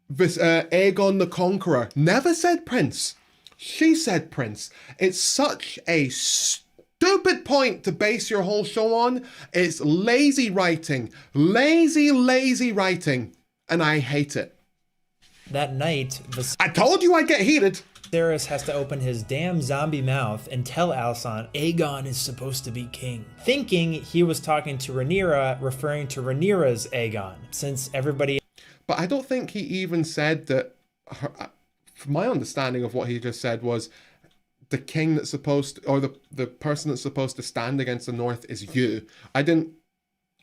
this Aegon the Conqueror. Never said prince. She said prince. It's such a stupid point to base your whole show on. It's lazy writing. Lazy writing. And I hate it. That night, I told you I'd get heated. Viserys has to open his damn zombie mouth and tell Alicent Aegon is supposed to be king, thinking he was talking to Rhaenyra, referring to Rhaenyra's Aegon, since everybody... But I don't think he even said that... From my understanding of what he just said was the king that's supposed to, or the person that's supposed to stand against the North is you. I didn't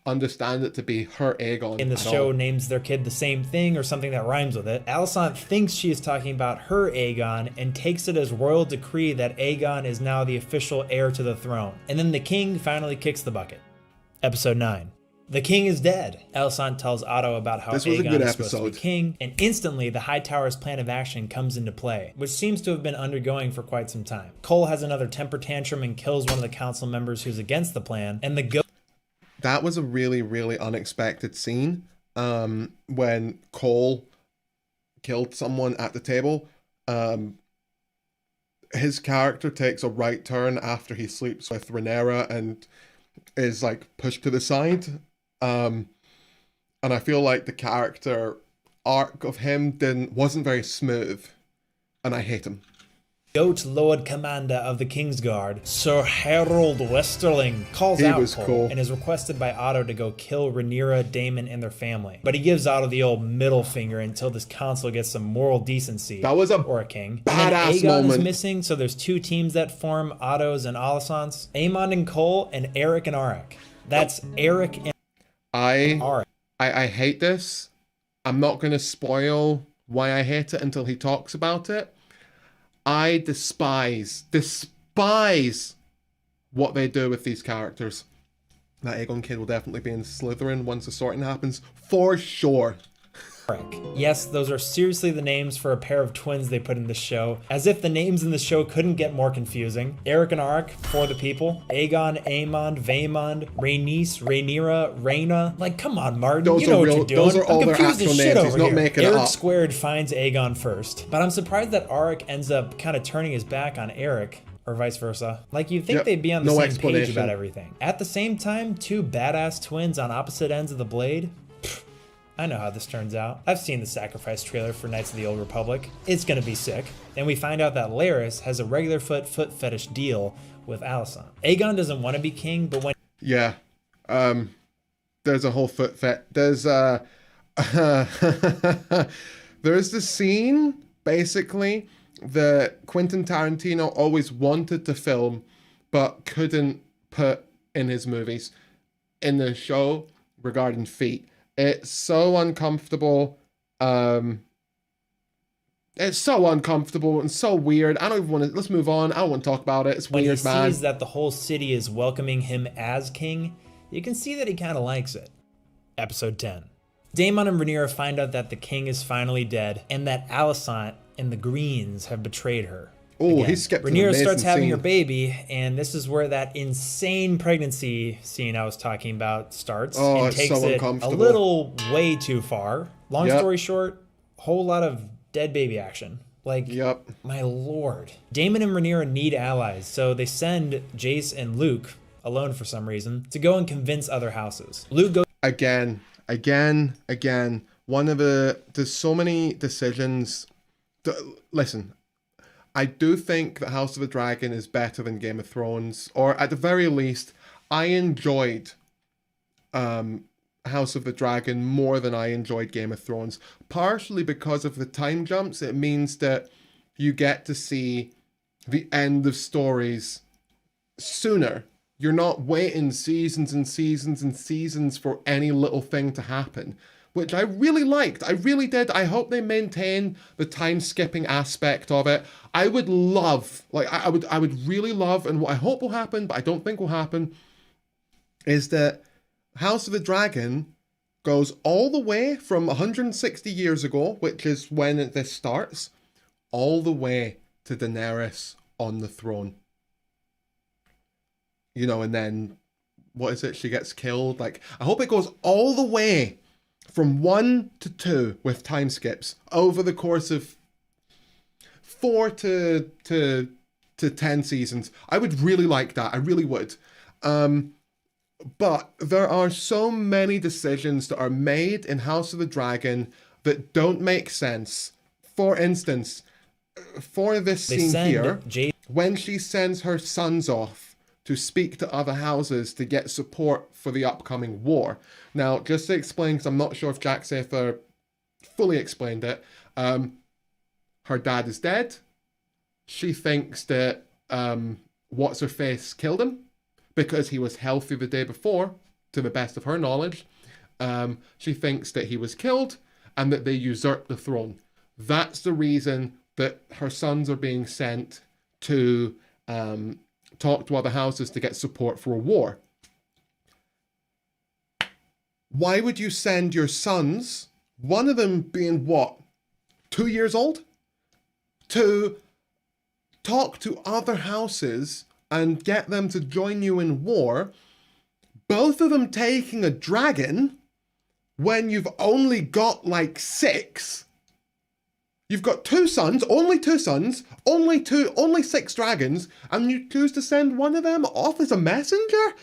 understand it to be her Aegon. In the show names their kid the same thing or something that rhymes with it. Alicent thinks she is talking about her Aegon and takes it as royal decree that Aegon is now the official heir to the throne. And then the king finally kicks the bucket. Episode 9. The king is dead. Alicent tells Otto about how Aegon is supposed to be king, and instantly the High Tower's plan of action comes into play, which seems to have been undergoing for quite some time. Cole has another temper tantrum and kills one of the council members who's against the plan, and the That was a really, really unexpected scene when Cole killed someone at the table. His character takes a right turn after he sleeps with Rhaenyra and is like pushed to the side. And I feel like the character arc of him wasn't very smooth. And I hate him. Goat Lord Commander of the Kingsguard, Sir Harold Westerling, calls out Cole cool. and is requested by Otto to go kill Rhaenyra, Daemon, and their family. But he gives Otto the old middle finger until this consul gets some moral decency. That was a king. badass and then Aegon moment. is missing, so there's two teams that form Otto's and Alicant's. Aemond and Cole, and Eric and Arik. That's Eric and Arik. I hate this. I'm not going to spoil why I hate it until he talks about it. I despise what they do with these characters. That Aegon kid will definitely be in Slytherin once the sorting happens, for sure. Yes, those are seriously the names for a pair of twins they put in the show, as if the names in the show couldn't get more confusing. Eric and Arik, for the people. Aegon, Aemond, Vaemond, Rhaenys, Rhaenyra, Rhaena. Like, come on, Martin, Those you know are what real, you're doing. those are all their confused actual as shit names. He's over not here. making it Eric up. Squared finds Aegon first, but I'm surprised that Arik ends up kind of turning his back on Eric. Or vice versa. Like, you'd think they'd be on the same page about everything. At the same time, two badass twins on opposite ends of the blade. I know how this turns out. I've seen the Sacrifice trailer for Knights of the Old Republic. It's gonna be sick. And we find out that Larys has a regular foot fetish deal with Alicent. Aegon doesn't want to be king, but when... Yeah. There's a whole foot fet. There's there's the scene, basically, that Quentin Tarantino always wanted to film, but couldn't put in his movies, in the show regarding feet. It's so uncomfortable. It's so uncomfortable and so weird. I don't even want to... Let's move on. I don't want to talk about it. It's weird, man. When he sees that the whole city is welcoming him as king, you can see that he kind of likes it. Episode 10. Daemon and Rhaenyra find out that the king is finally dead, and that Alicent and the Greens have betrayed her. Oh, he skipped an Rhaenyra amazing starts having scene. her baby, and this is where that insane pregnancy scene I was talking about starts. Oh, and it's takes so it uncomfortable. a little way too far. Long Yep. story short, whole lot of dead baby action. Like, Yep. my lord. Daemon and Rhaenyra need allies, so they send Jace and Luke, alone for some reason, to go and convince other houses. Luke goes... Again. There's so many decisions. Listen, I do think that House of the Dragon is better than Game of Thrones, or at the very least, I enjoyed House of the Dragon more than I enjoyed Game of Thrones. Partially because of the time jumps. It means that you get to see the end of stories sooner. You're not waiting seasons and seasons and seasons for any little thing to happen, which I really liked. I really did. I hope they maintain the time skipping aspect of it. I would love, I would really love, and what I hope will happen, but I don't think will happen, is that House of the Dragon goes all the way from 160 years ago, which is when this starts, all the way to Daenerys on the throne. You know, and then, what is it? She gets killed. Like, I hope it goes all the way from 1 to 2 with time skips over the course of 4 to 10 seasons. I would really like that. I really would. But there are so many decisions that are made in House of the Dragon that don't make sense. For instance, for this scene here, when she sends her sons off to speak to other houses to get support for the upcoming war. Now, just to explain, because I'm not sure if Jack Sather fully explained it, her dad is dead. She thinks that What's-Her-Face killed him because he was healthy the day before, to the best of her knowledge. She thinks that he was killed and that they usurped the throne. That's the reason that her sons are being sent to talk to other houses to get support for a war. Why would you send your sons, one of them being what, 2 years old, to talk to other houses and get them to join you in war, both of them taking a dragon, when you've only got like 6? You've got 2 sons, only 6 dragons, and you choose to send one of them off as a messenger?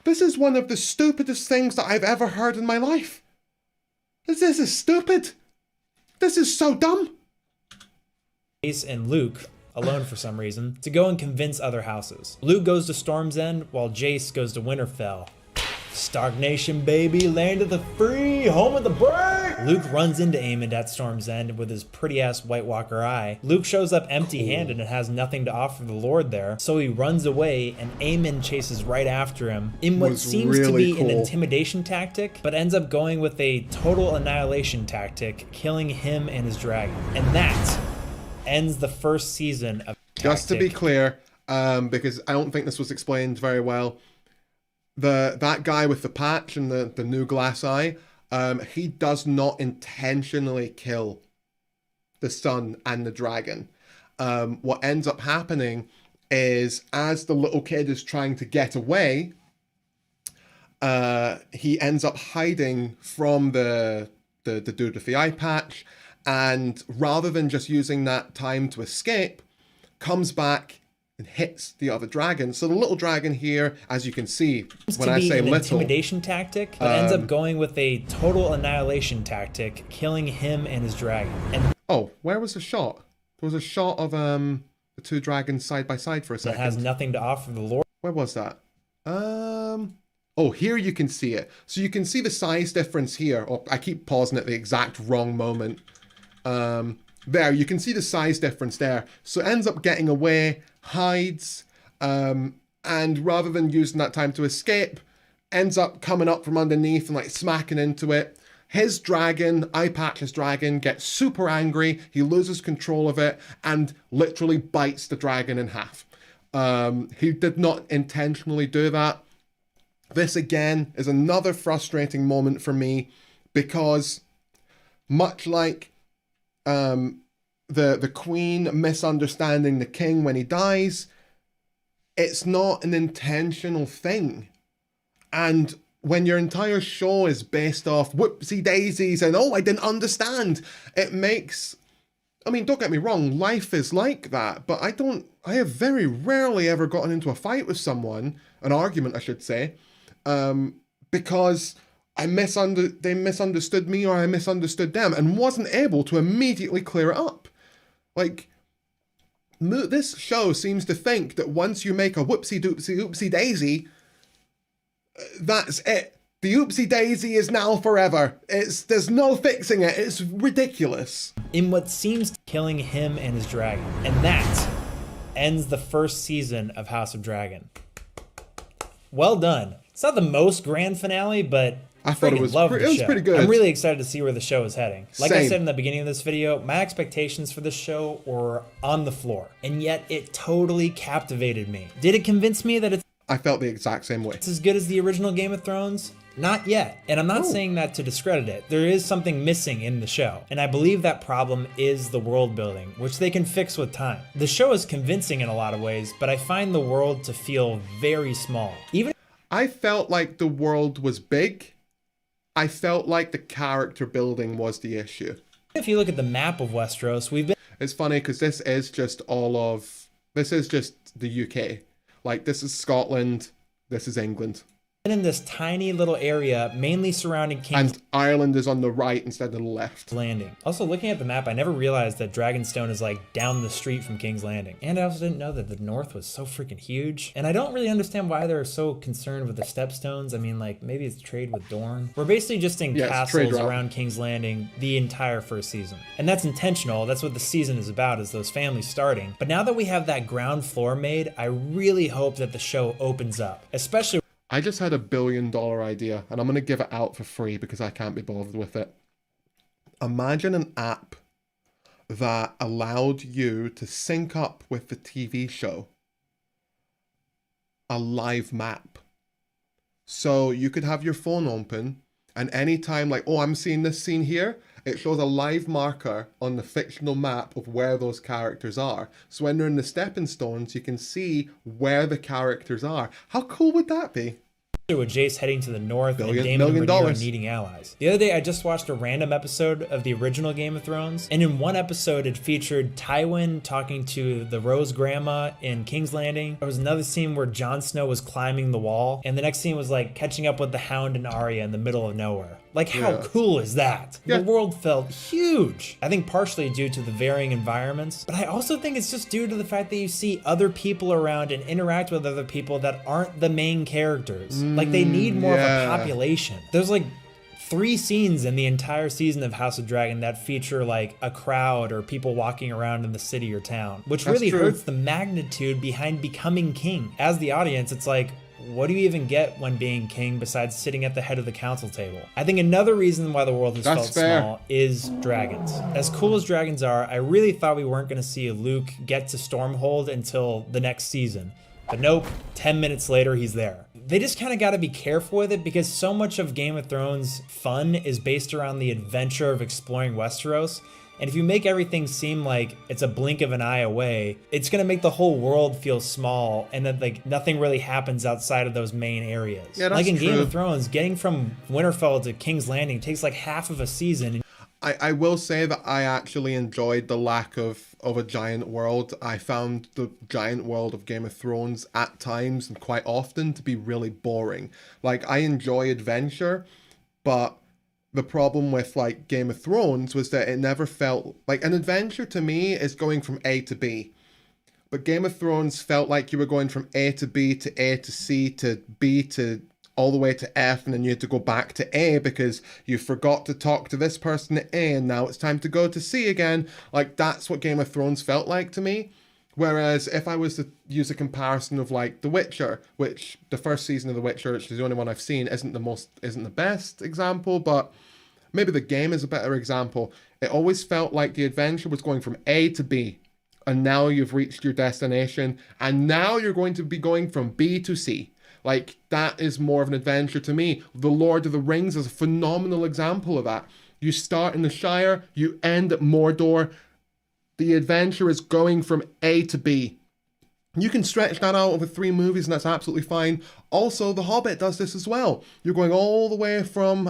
This is one of the stupidest things that I've ever heard in my life. This is stupid. This is so dumb. Jace and Luke, alone for some reason, to go and convince other houses. Luke goes to Storm's End while Jace goes to Winterfell. Stark Nation, baby, land of the free, home of the brave! Luke runs into Aemond at Storm's End with his pretty-ass White Walker eye. Luke shows up empty-handed and has nothing to offer the Lord there, so he runs away and Aemond chases right after him in what seems to be an intimidation tactic, but ends up going with a total annihilation tactic, killing him and his dragon. And that ends the first season of Just to be clear, because I don't think this was explained very well, that guy with the patch and the new glass eye, he does not intentionally kill the son and the dragon. What ends up happening is, as the little kid is trying to get away, he ends up hiding from the dude with the eye patch, and rather than just using that time to escape, comes back and hits the other dragon. So the little dragon here, as you can see, when I say little, intimidation tactic, but ends up going with a total annihilation tactic, killing him and his dragon. And oh, where was the shot? There was a shot of the two dragons side by side for a second. That has nothing to offer the Lord. Where was that? Oh, here you can see it. So you can see the size difference here. Oh, I keep pausing at the exact wrong moment. There, you can see the size difference there. So it ends up getting away, hides, and rather than using that time to escape, ends up coming up from underneath and like smacking into it. His dragon, Eye Patch's dragon, gets super angry. He loses control of it and literally bites the dragon in half. He did not intentionally do that. This again is another frustrating moment for me because much like the queen misunderstanding the king when he dies, it's not an intentional thing. And when your entire show is based off whoopsie daisies and oh, I didn't understand, it makes, I mean, don't get me wrong, life is like that, but I have very rarely ever gotten into a fight with someone, an argument I should say, because they misunderstood me or I misunderstood them and wasn't able to immediately clear it up. Like, this show seems to think that once you make a whoopsie doopsie oopsie daisy, that's it. The oopsie daisy is now forever. There's no fixing it. It's ridiculous. In what seems to killing him and his dragon. And that ends the first season of House of Dragon. Well done. It's not the most grand finale, but I thought it was pretty good. I'm really excited to see where the show is heading. Like I Same. said in the beginning of this video, my expectations for this show were on the floor, and yet it totally captivated me. Did it convince me that it's I felt the exact same way. as good as the original Game of Thrones? Not yet. And I'm not saying that to discredit it. There is something missing in the show. And I believe that problem is the world building, which they can fix with time. The show is convincing in a lot of ways, but I find the world to feel very small. Even I felt like the world was big. I felt like the character building was the issue. if you look at the map of Westeros, we've been It's funny because this is just the UK. Like, this is Scotland, this is England. in this tiny little area, mainly surrounding King's And Ireland is on the right instead of the left. Landing. Also, looking at the map, I never realized that Dragonstone is like down the street from King's Landing. And I also didn't know that the north was so freaking huge. And I don't really understand why they're so concerned with the stepstones. I mean, like, maybe it's trade with Dorne. We're basically just in castles around King's Landing the entire first season. And that's intentional. That's what the season is about, is those families starting. But now that we have that ground floor made, I really hope that the show opens up, especially I just had $1 billion idea, and I'm going to give it out for free because I can't be bothered with it. Imagine an app that allowed you to sync up with the TV show a live map. So you could have your phone open, and anytime, like, oh, I'm seeing this scene here, it shows a live marker on the fictional map of where those characters are. So when they're in the stepping stones, you can see where the characters are. How cool would that be? with Jace heading to the north and $1 Daemon and million. Rhaenyra needing allies. The other day, I just watched a random episode of the original Game of Thrones, and in one episode, it featured Tywin talking to the Rose Grandma in King's Landing. There was another scene where Jon Snow was climbing the wall, and the next scene was like catching up with the Hound and Arya in the middle of nowhere. Like, how cool is that? Yeah. The world felt huge. I think partially due to the varying environments, but I also think it's just due to the fact that you see other people around and interact with other people that aren't the main characters. Like, they need more of a population. There's like 3 scenes in the entire season of House of Dragon that feature like a crowd or people walking around in the city or town, which really hurts the magnitude behind becoming king. As the audience, it's like, what do you even get when being king besides sitting at the head of the council table? I think another reason why the world has felt small is dragons. As cool as dragons are, I really thought we weren't going to see Luke get to Stormhold until the next season. But nope, 10 minutes later, he's there. They just kind of got to be careful with it because so much of Game of Thrones fun is based around the adventure of exploring Westeros. And if you make everything seem like it's a blink of an eye away, it's going to make the whole world feel small and that like nothing really happens outside of those main areas. Yeah, that's like in true. Game of Thrones, getting from Winterfell to King's Landing takes like half of a season. I will say that I actually enjoyed the lack of a giant world. I found the giant world of Game of Thrones at times and quite often to be really boring. Like, I enjoy adventure, but the problem with like Game of Thrones was that it never felt like an adventure. To me is going from A to B. But Game of Thrones felt like you were going from A to B to A to C to B to all the way to F, and then you had to go back to A because you forgot to talk to this person at A, and now it's time to go to C again. Like, that's what Game of Thrones felt like to me. Whereas if I was to use a comparison of like The Witcher, which the first season of The Witcher, which is the only one I've seen, isn't the best example, but maybe the game is a better example. It always felt like the adventure was going from A to B, and now you've reached your destination, and now you're going to be going from B to C. Like, that is more of an adventure to me. The Lord of the Rings is a phenomenal example of that. You start in the Shire, you end at Mordor. The adventure is going from A to B. You can stretch that out over 3 movies, and that's absolutely fine. Also, The Hobbit does this as well. You're going all the way from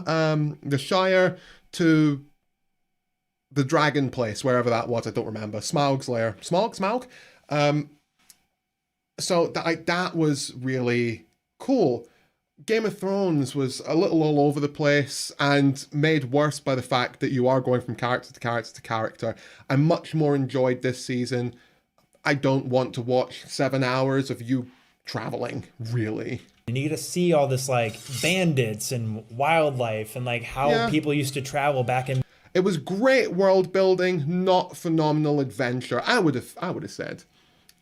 the Shire to the dragon place, wherever that was. I don't remember. Smaug's lair. Smaug? So that was really cool. Game of Thrones was a little all over the place and made worse by the fact that you are going from character to character to character. I much more enjoyed this season. I don't want to watch 7 hours of you traveling, really. And you get to see all this like bandits and wildlife and like how people used to travel back in. It was great world building, not phenomenal adventure. I would have said.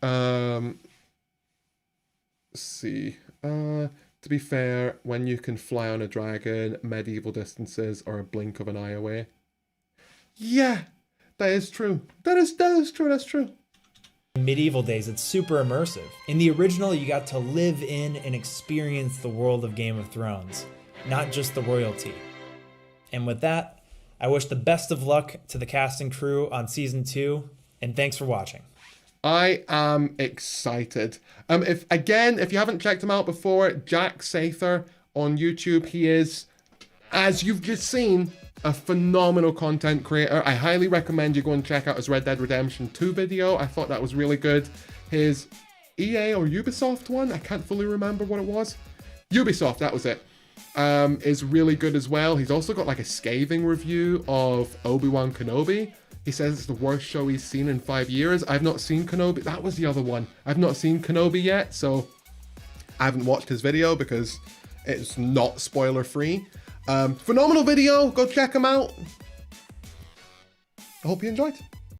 Let's see. To be fair, when you can fly on a dragon, medieval distances are a blink of an eye away. Yeah, that is true. That is true. That's true. Medieval days, it's super immersive. In the original, you got to live in and experience the world of Game of Thrones, not just the royalty. And with that, I wish the best of luck to the cast and crew on season 2, and thanks for watching. I am excited. If you haven't checked him out before, Jack Sather on YouTube, he is, as you've just seen, a phenomenal content creator. I highly recommend you go and check out his Red Dead Redemption 2 video. I thought that was really good. His EA or Ubisoft one, I can't fully remember what it was. Ubisoft, that was it. Is really good as well. He's also got like a scathing review of Obi-Wan Kenobi. He says it's the worst show he's seen in 5 years. I've not seen Kenobi. That was the other one. I've not seen Kenobi yet, so I haven't watched his video because it's not spoiler free. Phenomenal video. Go check him out. I hope you enjoyed.